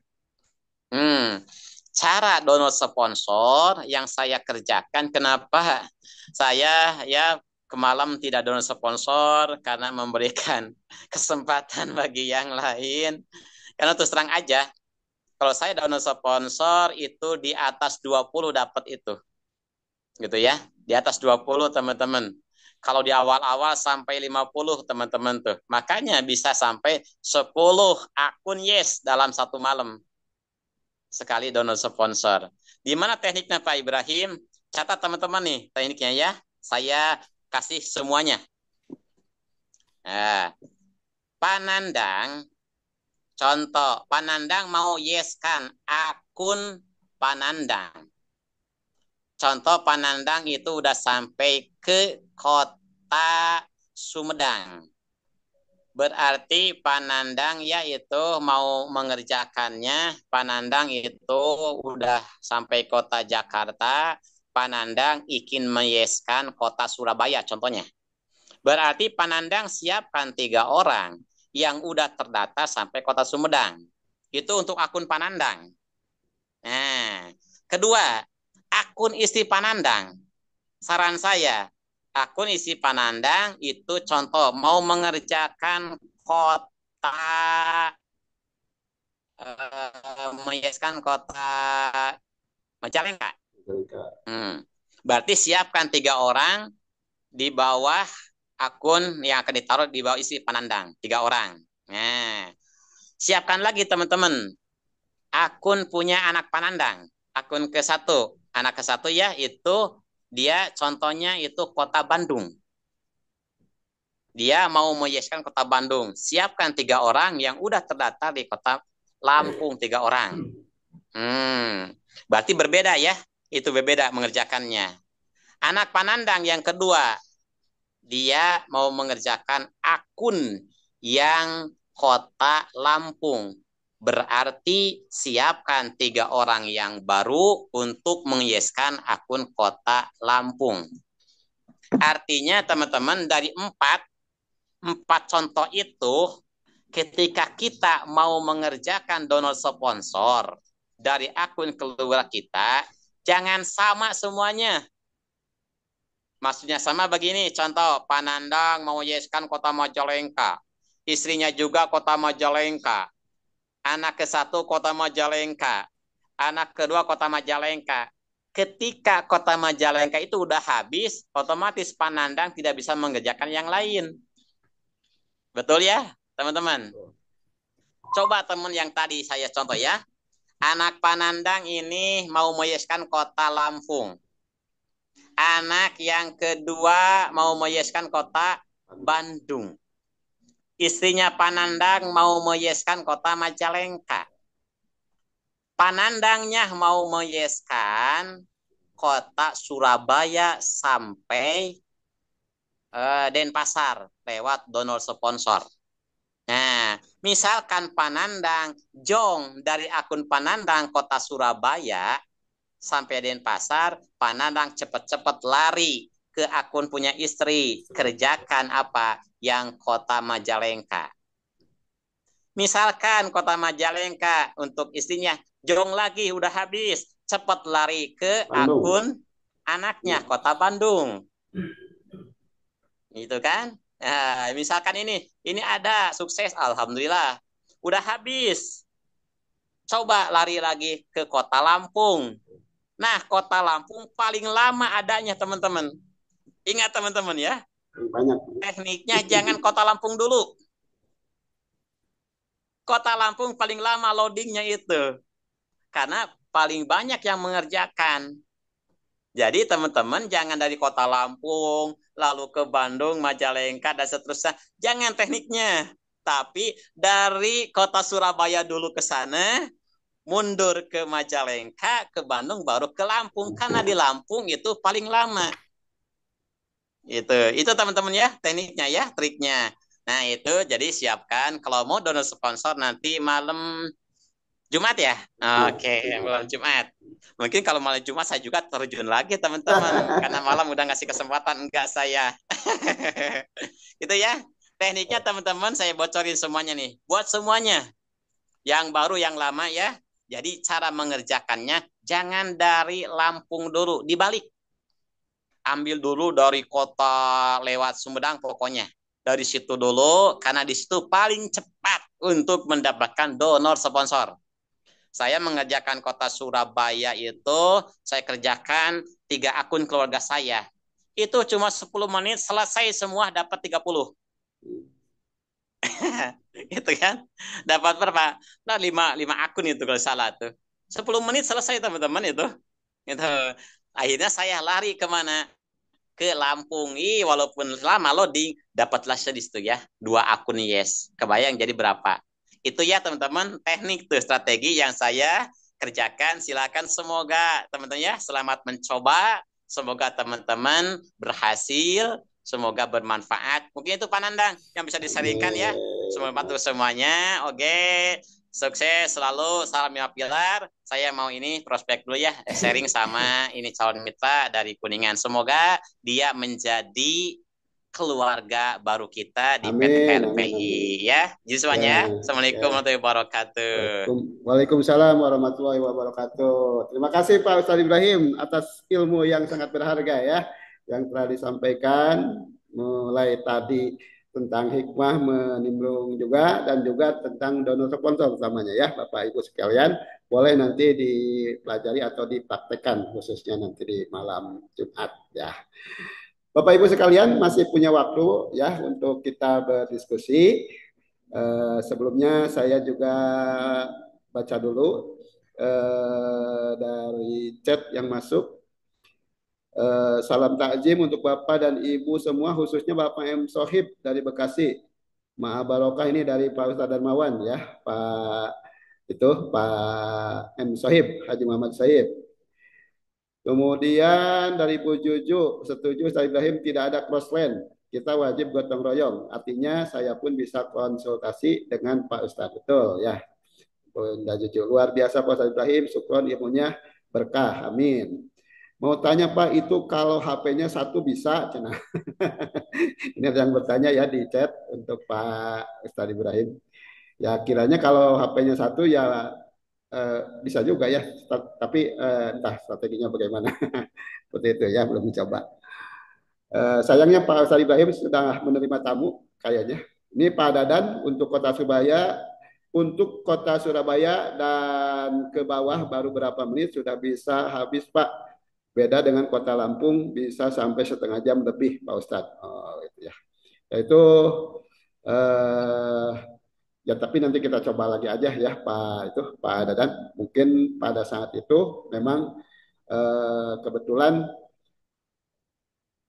Cara donor sponsor yang saya kerjakan, kenapa saya ya kemalam tidak donor sponsor karena memberikan kesempatan bagi yang lain. Karena terus terang aja, kalau saya donor sponsor itu di atas 20 dapat itu. Gitu ya, di atas 20 teman-teman. Kalau di awal-awal sampai 50 teman-teman tuh. Makanya bisa sampai 10 akun yes dalam satu malam. Sekali donor sponsor. Di mana tekniknya Pak Ibrahim? Catat teman-teman nih tekniknya ya. Saya kasih semuanya. Nah, Panandang, contoh, Panandang mau yes kan akun Panandang. Contoh Panandang itu udah sampai ke kota Sumedang. Berarti Panandang yaitu mau mengerjakannya, Panandang itu udah sampai kota Jakarta, Panandang ingin meyeskan kota Surabaya contohnya. Berarti Panandang siapkan 3 orang yang udah terdata sampai kota Sumedang. Itu untuk akun Panandang. Nah, kedua, akun istri Panandang. Saran saya, akun isi Panandang itu contoh mau mengerjakan kota meyeskan kota Majalengka. Berarti siapkan 3 orang di bawah akun yang akan ditaruh di bawah isi Panandang, 3 orang. Nah, siapkan lagi teman-teman akun punya anak Panandang, akun ke-1, anak ke-1 ya itu dia contohnya itu kota Bandung. Dia mau meyeskan kota Bandung. Siapkan 3 orang yang udah terdata di kota Lampung, 3 orang. Berarti berbeda ya. Itu berbeda mengerjakannya. Anak Panandang yang kedua, dia mau mengerjakan akun yang kota Lampung. Berarti siapkan 3 orang yang baru untuk mengyeskan akun kota Lampung. Artinya teman-teman dari 4 contoh itu ketika kita mau mengerjakan donor sponsor dari akun keluarga kita jangan sama semuanya. Maksudnya sama begini, contoh Pak Nandang mau yeskan kota Majalengka, istrinya juga kota Majalengka, anak ke-1 kota Majalengka, anak kedua kota Majalengka. Ketika kota Majalengka itu udah habis, otomatis Pak Nandang tidak bisa mengerjakan yang lain. Betul ya, teman-teman? Coba teman yang tadi saya contoh ya. Anak Pak Nandang ini mau meyeskan kota Lampung. Anak yang kedua mau meyeskan kota Bandung. Istrinya Pak Nandang mau meyeskan kota Majalengka. Pak Nandangnya mau meyeskan kota Surabaya sampai Denpasar lewat donor sponsor. Nah, misalkan Pak Nandang jong dari akun Pak Nandang kota Surabaya sampai Denpasar, Pak Nandang cepat-cepat lari ke akun punya istri, kerjakan apa? Yang kota Majalengka. Misalkan kota Majalengka untuk istrinya, jong lagi udah habis, cepat lari ke akun anaknya kota Bandung. Gitu kan? Nah, misalkan ini ada sukses, alhamdulillah. Udah habis. Coba lari lagi ke kota Lampung. Nah, kota Lampung paling lama adanya, teman-teman. Ingat, teman-teman ya. Banyak. Tekniknya jangan kota Lampung dulu. Kota Lampung paling lama loadingnya itu. Karena paling banyak yang mengerjakan. Jadi, teman-teman jangan dari kota Lampung, lalu ke Bandung, Majalengka, dan seterusnya. Jangan tekniknya. Tapi dari kota Surabaya dulu ke sana, mundur ke Majalengka, ke Bandung, baru ke Lampung. Karena di Lampung itu paling lama. Itu teman-teman ya, tekniknya ya, triknya. Nah itu, jadi siapkan. Kalau mau donor sponsor nanti malam Jumat ya? Oke, malam Jumat. Mungkin kalau malam Jumat saya juga terjun lagi teman-teman. Karena malam udah ngasih kesempatan, enggak saya. Itu ya, tekniknya teman-teman saya bocorin semuanya nih. Buat semuanya. Yang baru, yang lama ya. Jadi cara mengerjakannya jangan dari Lampung dulu, dibalik. Ambil dulu dari kota lewat Sumedang pokoknya. Dari situ dulu, karena di situ paling cepat untuk mendapatkan donor sponsor. Saya mengerjakan kota Surabaya itu, saya kerjakan 3 akun keluarga saya. Itu cuma 10 menit selesai semua dapat 30. Gitu kan, dapat berapa? Nah 5 akun itu kalau salah tuh 10 menit selesai teman-teman itu. Akhirnya saya lari kemana? Ke Lampung. Walaupun lama loading, dapatlah di situ ya 2 akun yes. Kebayang jadi berapa? Itu ya teman-teman, teknik tuh, strategi yang saya kerjakan. Silakan, semoga teman-teman ya selamat mencoba, semoga teman-teman berhasil, semoga bermanfaat. Mungkin itu Pak Nandang yang bisa disaringkan ya. Semoga bantu semuanya. Oke, sukses selalu. Salam Lima Pilar. Saya mau prospek dulu ya, sharing sama calon mitra dari Kuningan. Semoga dia menjadi keluarga baru kita di PT KRPI ya. Jadi semuanya, Assalamualaikum warahmatullahi wabarakatuh. Waalaikumsalam warahmatullahi wabarakatuh. Terima kasih Pak Ustadz Ibrahim atas ilmu yang sangat berharga ya, yang telah disampaikan mulai tadi tentang hikmah menimbrung juga, dan juga tentang donor sponsor utamanya ya Bapak Ibu sekalian. Boleh nanti dipelajari atau dipraktekkan khususnya nanti di malam Jumat ya. Bapak Ibu sekalian masih punya waktu ya untuk kita berdiskusi. Sebelumnya saya juga baca dulu dari chat yang masuk. Salam takjim untuk Bapak dan Ibu semua, khususnya Bapak M. Sohib dari Bekasi. Maaf barokah ini dari Pak Ustadz Darmawan ya, Pak M. Sohib, Haji Muhammad Sohib. Kemudian dari Bu Juju, setuju Ustadz Ibrahim tidak ada cross lane. Kita wajib gotong royong. Artinya saya pun bisa konsultasi dengan Pak Ustadz. Betul ya. Bunda Juju. Luar biasa Pak Ustadz Ibrahim. Syukron ilmunya berkah. Amin. Mau tanya Pak, itu kalau HP-nya 1 bisa? Cina. Ini ada yang bertanya ya di chat untuk Pak Ustadz Ibrahim. Ya kiranya kalau HP-nya 1 ya bisa juga ya, tapi entah strateginya bagaimana. Seperti itu ya, belum mencoba. Sayangnya Pak Ustadz Ibrahim sudah menerima tamu kayaknya. Ini Pak Dadan untuk Kota Surabaya, dan ke bawah baru berapa menit sudah bisa habis Pak. Beda dengan Kota Lampung bisa sampai setengah jam lebih Pak Ustadz. Oh, itu ya. Yaitu eh, ya tapi nanti kita coba lagi aja ya Pak Dadan. Mungkin pada saat itu memang kebetulan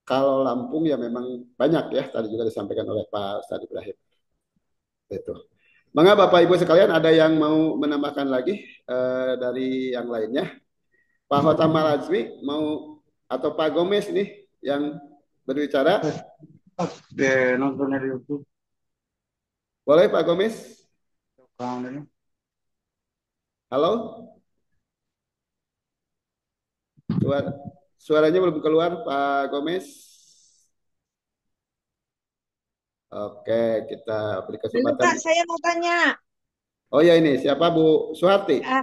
kalau Lampung ya memang banyak ya tadi juga disampaikan oleh Pak Ustadz Ibrahim. Itu. Maka Bapak Ibu sekalian ada yang mau menambahkan lagi dari yang lainnya? Pak Hotam Malazmi mau atau Pak Gomez nih yang berbicara? Nontonnya di YouTube. Boleh Pak Gomez? Halo? Suaranya belum keluar Pak Gomez. Oke, kita beri Lalu kesempatan. Kak, saya mau tanya. Oh ya ini siapa Bu Suharti? Ya.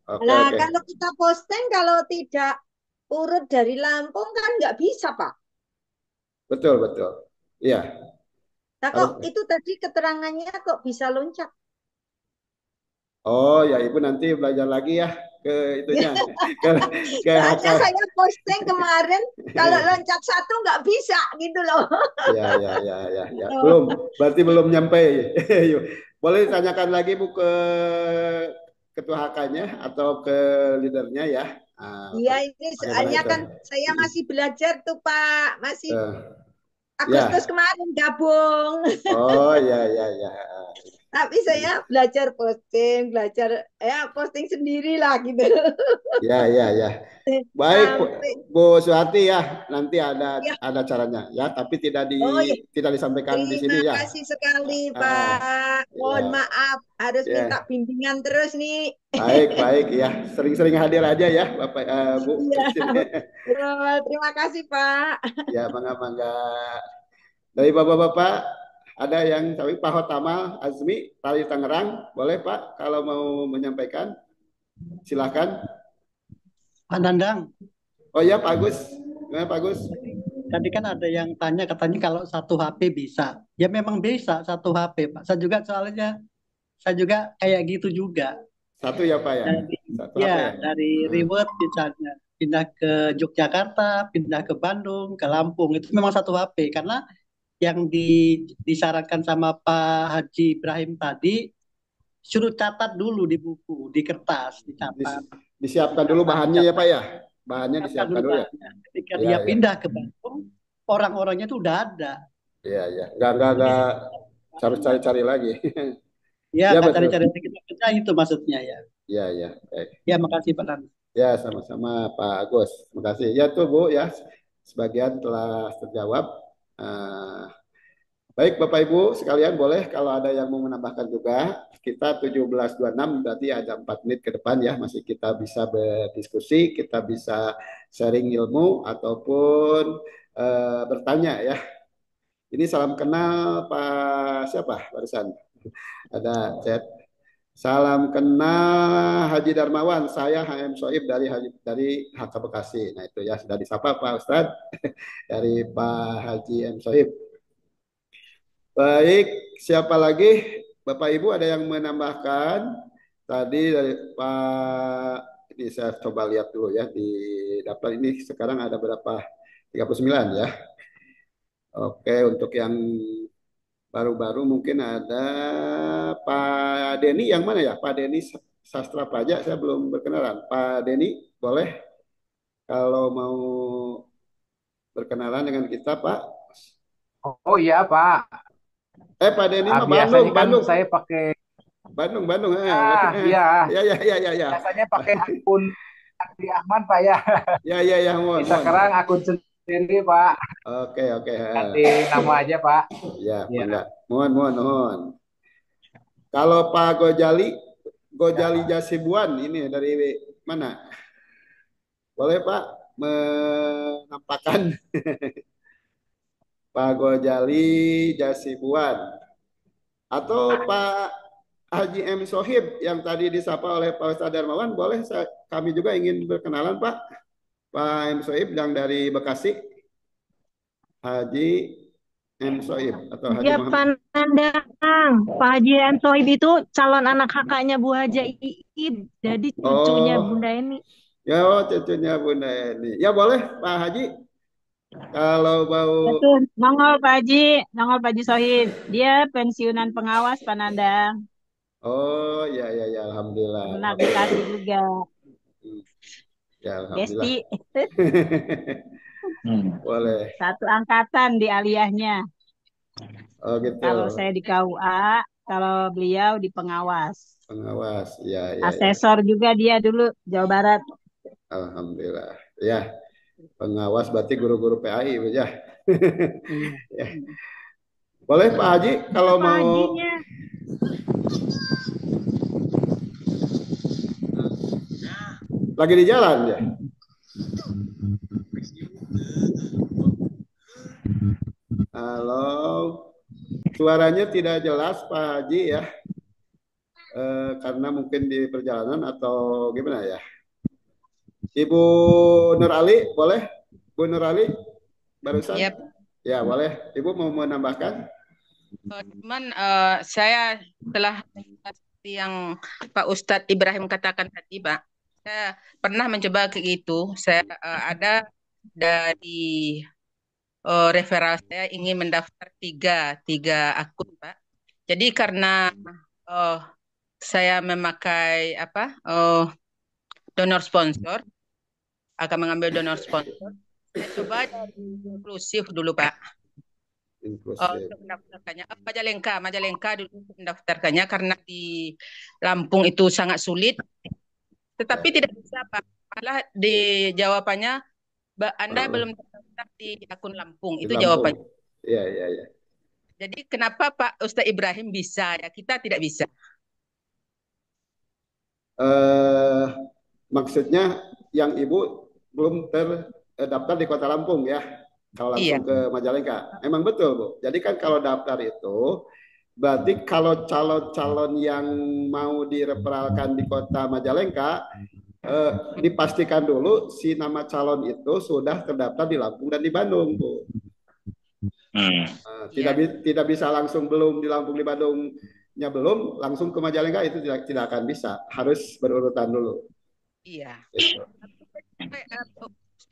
Oke, Nah, oke. kalau kita posting kalau tidak urut dari Lampung kan nggak bisa, Pak. Betul, betul. Iya. Nah, Harus. kok itu tadi keterangannya kok bisa loncat? Oh ya Ibu nanti belajar lagi ya ke itunya ke Soalnya HK. saya posting kemarin kalau loncat satu nggak bisa gitu loh. Ya. Berarti belum nyampe. Boleh ditanyakan lagi Bu ke ketua HK-nya atau ke leadernya ya. Iya, ini Bagaimana soalnya itu? kan saya masih belajar tuh, Pak. Masih Agustus Ya. kemarin gabung. Oh ya. Tapi saya belajar posting, posting sendiri lah gitu. Ya. Baik Sampai Bu Suharti ya, nanti ya. ada caranya ya, tapi Oh ya, tidak disampaikan di terima sini ya. kasih sekali Pak. Mohon Ya. maaf harus minta Ya. bimbingan terus nih. Baik ya. Sering-sering hadir aja ya Bapak Bu Iya. di sini. Terima kasih Pak. Ya, mangga. Dari Bapak-bapak ada yang tapi Pak Hotamal Azmi dari Tangerang, boleh Pak kalau mau menyampaikan? Silakan. Pak Dandang. Oh ya Pak Agus. Gimana Pak Agus? Tadi kan ada yang tanya katanya kalau satu HP bisa. Ya memang bisa satu HP, Pak. Saya juga kayak gitu juga. Satu ya Pak ya. Satu HP ya. Dari Reward misalnya pindah ke Yogyakarta, pindah ke Bandung, ke Lampung itu memang satu HP karena yang disarankan sama Pak Haji Ibrahim tadi suruh catat dulu di buku, di kertas, dicatat. Disiapkan dulu bahannya ya Pak ya. Bahannya disiapkan dulu ya. Ketika dia pindah ke Bandung, orang-orangnya itu udah ada. Iya. Enggak harus cari-cari lagi. Ya, nggak cari-cari kita itu maksudnya ya. Iya. Baik. Ya, makasih Pak Dan. Ya, sama-sama Pak Agus. Terima kasih. Ya tuh Bu ya. Sebagian telah terjawab. Baik Bapak Ibu sekalian boleh kalau ada yang mau menambahkan juga kita 17.26 berarti ada 4 menit ke depan ya masih kita bisa berdiskusi, kita bisa sharing ilmu ataupun bertanya ya. Ini salam kenal Pak siapa barusan? Ada chat. Salam kenal Haji Darmawan, saya HM Soib dari HK Bekasi. Nah itu ya sudah disapa Pak Ustadz dari Pak Haji M Soib. Baik, siapa lagi? Bapak Ibu ada yang menambahkan? Tadi dari Pak, ini saya coba lihat dulu ya di daftar ini sekarang ada berapa? 39 ya. Oke, untuk yang baru-baru mungkin ada Pak Denny yang mana ya? Pak Denny Sastra Pajak, saya belum berkenalan. Pak Denny, boleh kalau mau berkenalan dengan kita, Pak? Oh iya, Pak. Pak Denny mah biasanya Bandung. Saya pakai Bandung. Iya. Ya. Biasanya pakai akun Andi Ahmad, Pak ya. Ya, mohon. Sekarang akun sendiri, Pak. Oke. Ganti nama aja, Pak. Ya. Mohon. Kalau Pak Gojali Jasibuan ini dari mana? Boleh Pak menampakkan Pak Gojali Jasibuan atau Pak Haji M. Sohib yang tadi disapa oleh Pak Ustadz Darmawan, boleh kami juga ingin berkenalan Pak. Pak M. Sohib yang dari Bekasi. Haji M. Sohib atau Haji Ya, Muhammad. Pak Nandang. Pak Haji M. Sohib itu calon anak kakaknya Bu Haja Iib. Jadi cucunya Oh, Bunda Eni. ya cucunya Bunda Eni. Ya boleh Pak Haji. Kalau mau, Betul, nongol Pak Haji, nongol Pak Haji Sohib. Dia pensiunan pengawas Pak Nandang. oh ya ya ya, alhamdulillah. Anak Oke. Bekasi juga. Ya alhamdulillah. Besti, Boleh. satu angkatan di aliyahnya. Oh gitu. Kalau saya di KUA, kalau beliau di pengawas. Pengawas. Ya ya ya. Asesor juga dia dulu, Jawa Barat. Alhamdulillah. Ya, pengawas berarti guru-guru PAI ya. Ya. Boleh Pak Haji kalau Pak mau Hajinya. lagi di jalan ya. Halo, suaranya tidak jelas Pak Haji ya. Karena mungkin di perjalanan atau gimana ya. Ibu Nur Ali, boleh? Bu Nur Ali, barusan? Yep. Ya, boleh. Ibu mau menambahkan? Cuman saya telah seperti yang Pak Ustadz Ibrahim katakan tadi, Pak. Saya pernah mencoba ke itu. Saya ada dari referral saya ingin mendaftar tiga akun, Pak. Jadi karena saya memakai donor sponsor, akan mengambil donor sponsor. Saya coba dari inklusif dulu, Pak. Untuk mendaftarkannya. Majalengka dulu untuk mendaftarkannya karena di Lampung itu sangat sulit. Tetapi tidak bisa, Pak. Malah di jawabannya, Anda belum terdaftar di akun Lampung. Itu jawabannya. Iya, iya, iya. Jadi kenapa Pak Ustadz Ibrahim bisa, ya kita tidak bisa? Maksudnya yang Ibu belum terdaftar di Kota Lampung ya, kalau langsung ke Majalengka. Emang betul Bu. Jadi kan kalau daftar itu berarti kalau calon-calon yang mau direferalkan di Kota Majalengka dipastikan dulu si nama calon itu sudah terdaftar di Lampung dan di Bandung Bu. Tidak bisa langsung belum di Lampung di Bandungnya belum langsung ke Majalengka, itu tidak akan bisa, harus berurutan dulu. Iya. Gitu.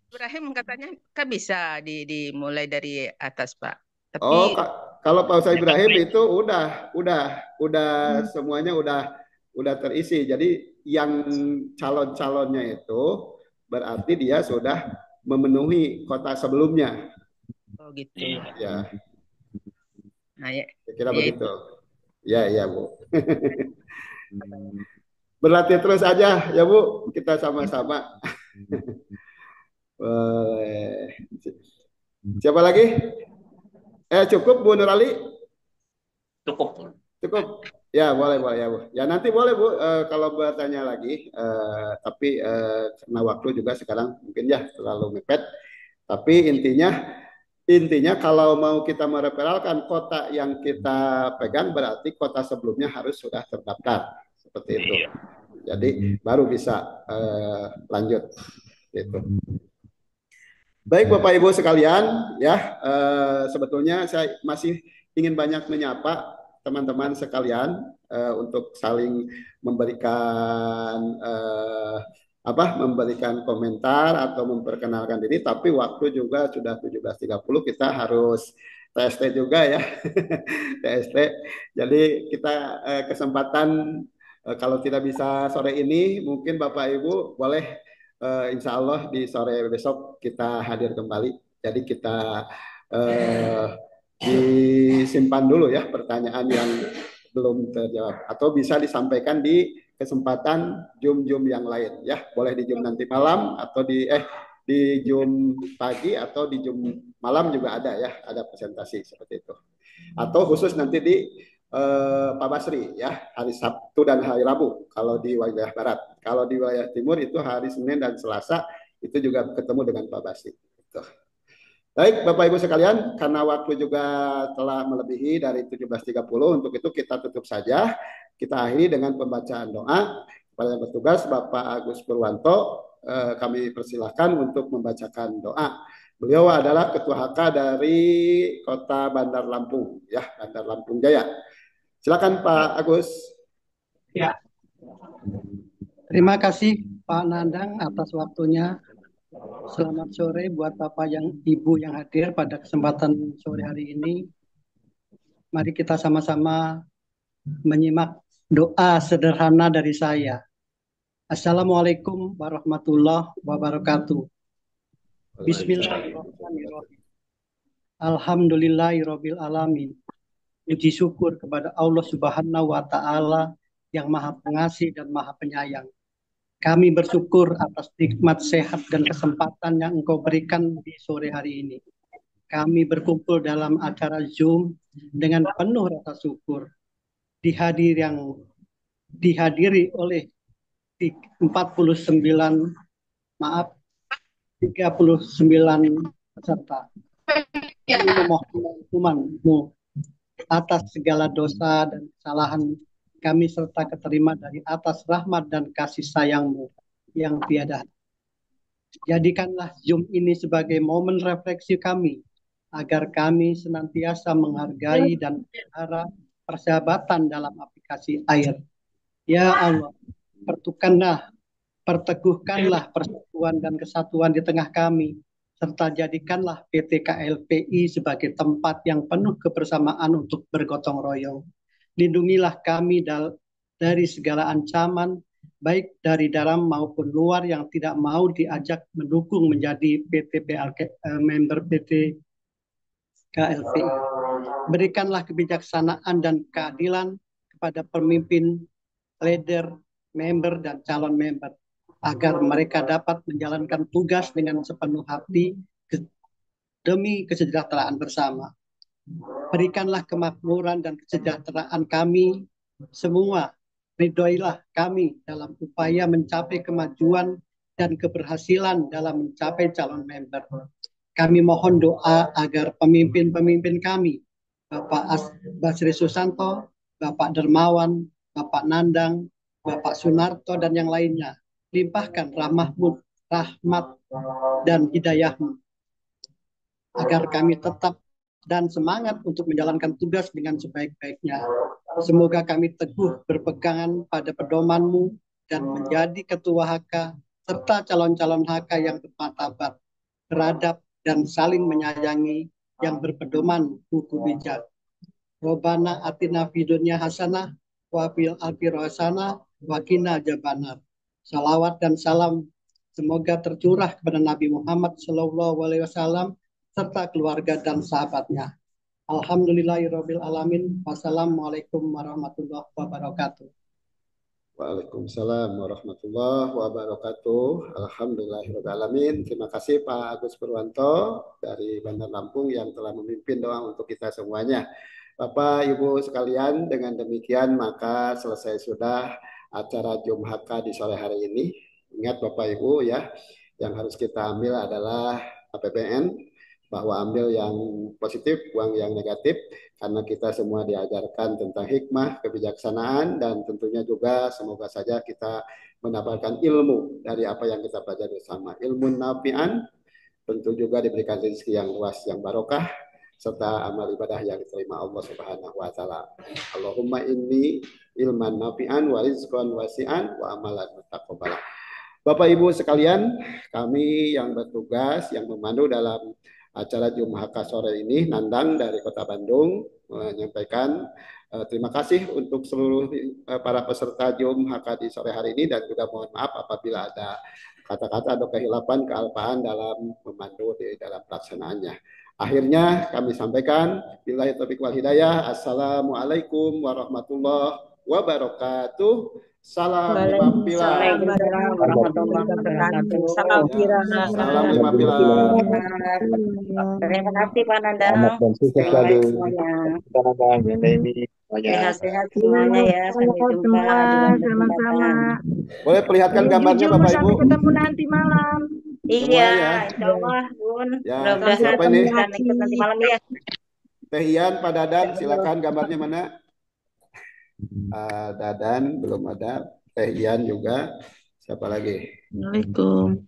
Ibrahim katanya kan bisa dimulai dari atas Pak. Tapi kalau Pak Ustadz Ibrahim itu udah semuanya udah terisi. Jadi yang calon-calonnya itu berarti dia sudah memenuhi kota sebelumnya. Oh gitu. Ya. Nah, ya. Saya kira begitu. Ya, ya Bu. Berlatih terus aja ya Bu, kita sama-sama. Siapa lagi? Cukup Bu Nur Ali? Cukup. Cukup. Ya boleh ya Bu. Ya nanti boleh Bu kalau bertanya lagi. Tapi karena waktu juga sekarang mungkin ya terlalu mepet. Tapi intinya kalau mau kita mereferalkan kota yang kita pegang berarti kota sebelumnya harus sudah terdaftar seperti itu. Jadi baru bisa lanjut. Gitu. Baik Bapak Ibu sekalian, ya sebetulnya saya masih ingin banyak menyapa teman-teman sekalian untuk saling memberikan memberikan komentar atau memperkenalkan diri, tapi waktu juga sudah 17.30, kita harus TST juga ya. TST. Jadi kita kesempatan kalau tidak bisa sore ini, mungkin Bapak Ibu boleh insya Allah di sore besok kita hadir kembali. Jadi kita disimpan dulu ya pertanyaan yang belum terjawab, atau bisa disampaikan di kesempatan Zoom yang lain ya. Boleh di Zoom nanti malam atau di Zoom pagi atau di Zoom malam juga ada ya, ada presentasi seperti itu. Atau khusus nanti di Pak Basri ya, hari Sabtu dan hari Rabu kalau di wilayah Barat. Kalau di wilayah Timur itu hari Senin dan Selasa, itu juga ketemu dengan Pak Basri. Gitu. Baik Bapak Ibu sekalian, karena waktu juga telah melebihi dari 17.30, untuk itu kita tutup saja. kita akhiri dengan pembacaan doa. Kepada yang bertugas Bapak Agus Purwanto, kami persilahkan untuk membacakan doa. Beliau adalah Ketua HK dari Kota Bandar Lampung, ya, Bandar Lampung Jaya. Silakan Pak Agus. Ya. Terima kasih Pak Nandang atas waktunya. Selamat sore buat Bapak yang Ibu yang hadir pada kesempatan sore hari ini. Mari kita sama-sama menyimak doa sederhana dari saya. Assalamualaikum warahmatullahi wabarakatuh. Bismillahirrahmanirrahim. Alhamdulillahirabbil alamin. Puji syukur kepada Allah Subhanahu wa taala yang Maha Pengasih dan Maha Penyayang. Kami bersyukur atas nikmat sehat dan kesempatan yang Engkau berikan di sore hari ini. Kami berkumpul dalam acara Zoom dengan penuh rasa syukur. Dihadiri oleh 39 peserta. Kami memohon hukuman-Mu atas segala dosa dan kesalahan kami serta keterima dari atas rahmat dan kasih sayang-Mu yang tiada. Jadikanlah Zoom ini sebagai momen refleksi kami agar kami senantiasa menghargai dan melihara persahabatan dalam aplikasi air. Ya Allah, perteguhkanlah persatuan dan kesatuan di tengah kami, serta jadikanlah PT KLPI sebagai tempat yang penuh kebersamaan untuk bergotong royong. Lindungilah kami dari segala ancaman, baik dari dalam maupun luar yang tidak mau diajak mendukung menjadi member PT KLPI. Berikanlah kebijaksanaan dan keadilan kepada pemimpin, leader, member, dan calon member, agar mereka dapat menjalankan tugas dengan sepenuh hati demi kesejahteraan bersama. Berikanlah kemakmuran dan kesejahteraan kami semua. Ridhoilah kami dalam upaya mencapai kemajuan dan keberhasilan dalam mencapai calon member. Kami mohon doa agar pemimpin-pemimpin kami, Bapak Basri Susanto, Bapak Dermawan, Bapak Nandang, Bapak Sunarto, dan yang lainnya, limpahkan rahmat dan hidayah-Mu, agar kami tetap dan semangat untuk menjalankan tugas dengan sebaik-baiknya. Semoga kami teguh berpegangan pada pedoman-Mu dan menjadi ketua HK serta calon-calon HK yang bermartabat, beradab, dan saling menyayangi yang berpedoman hukum bijak. Robbana atina fid dunya hasanah wa fil akhirati hasanah wa qina adzabannar. Salawat dan salam semoga tercurah kepada Nabi Muhammad SAW serta keluarga dan sahabatnya. Alhamdulillahirabbil alamin. Wassalamualaikum warahmatullahi wabarakatuh. Waalaikumsalam warahmatullahi wabarakatuh. Alhamdulillahirabbil alamin. Terima kasih Pak Agus Purwanto dari Bandar Lampung yang telah memimpin doa untuk kita semuanya. Bapak Ibu sekalian, dengan demikian maka selesai sudah acara Zoom HK di sore hari ini. Ingat Bapak Ibu ya, yang harus kita ambil adalah APBN, bahwa ambil yang positif, buang yang negatif, karena kita semua diajarkan tentang hikmah, kebijaksanaan, dan tentunya juga semoga saja kita mendapatkan ilmu dari apa yang kita pelajari bersama. Ilmu nafi'an, tentu juga diberikan rezeki yang luas, yang barokah, serta amal ibadah yang diterima Allah Subhanahu wa taala. Allahumma inni ilman nafi'an wa rizqan wasi'an wa amalan mutaqabbalah. Bapak Ibu sekalian, kami yang bertugas yang memandu dalam acara Zoom HK sore ini, Nandang dari Kota Bandung, menyampaikan terima kasih untuk seluruh para peserta Zoom HK di sore hari ini, dan juga mohon maaf apabila ada kata-kata atau kehilapan, kealpaan dalam memandu di dalam pelaksanaannya. Akhirnya kami sampaikan, billahi taufiq wal hidayah. Assalamualaikum warahmatullahi wabarakatuh. Salam lima pilar. Salam lima pilar. Terima kasih Pak Nandang. Dan sukses selalu. Sehat-sehat semuanya ya. Sampai jumpa di Sama-sama. Boleh perlihatkan gambarnya Bapak Ibu. Sampai ketemu nanti malam. Iya, insya Allah Bun. Ya, Mudah-mudahan siapa ini? dan ikut nanti malam ya. Teh Ian, Pak Dadan, silakan gambarnya mana? Dadan belum ada, Teh Ian juga. Siapa lagi? Assalamualaikum.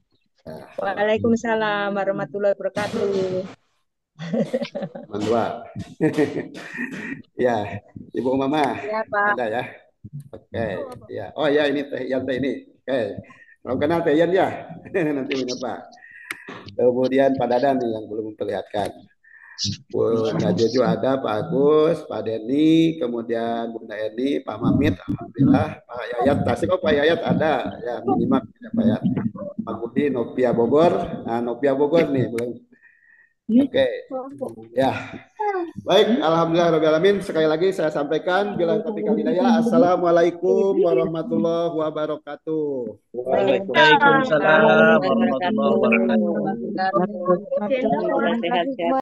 Waalaikumsalam warahmatullahi wabarakatuh. Mandua. Ya, Ibu Mama. Ya, Pak. Ada ya? Oke, ya. Oh ya, ini Teh Ian ini. Oke. Kalau kenal Teh Ian ya? Nanti menyapa. Kemudian Pak Dadan nih yang belum memperlihatkan. Bunda Jojo ada, Pak Agus, Pak Denny, kemudian Bunda Eni, Pak Mamit, alhamdulillah, Pak Yayat, Tasik, Pak Yayat ada, ya minimal ya Pak ya. Pak Budi, Nopia Bogor, nah Nopia Bogor nih belum. Oke, ya. Baik, alhamdulillah, sekali lagi saya sampaikan, bila taufiq wal hidayah, assalamualaikum warahmatullahi wabarakatuh. Waalaikumsalam warahmatullahi wabarakatuh. Sehat-sehat.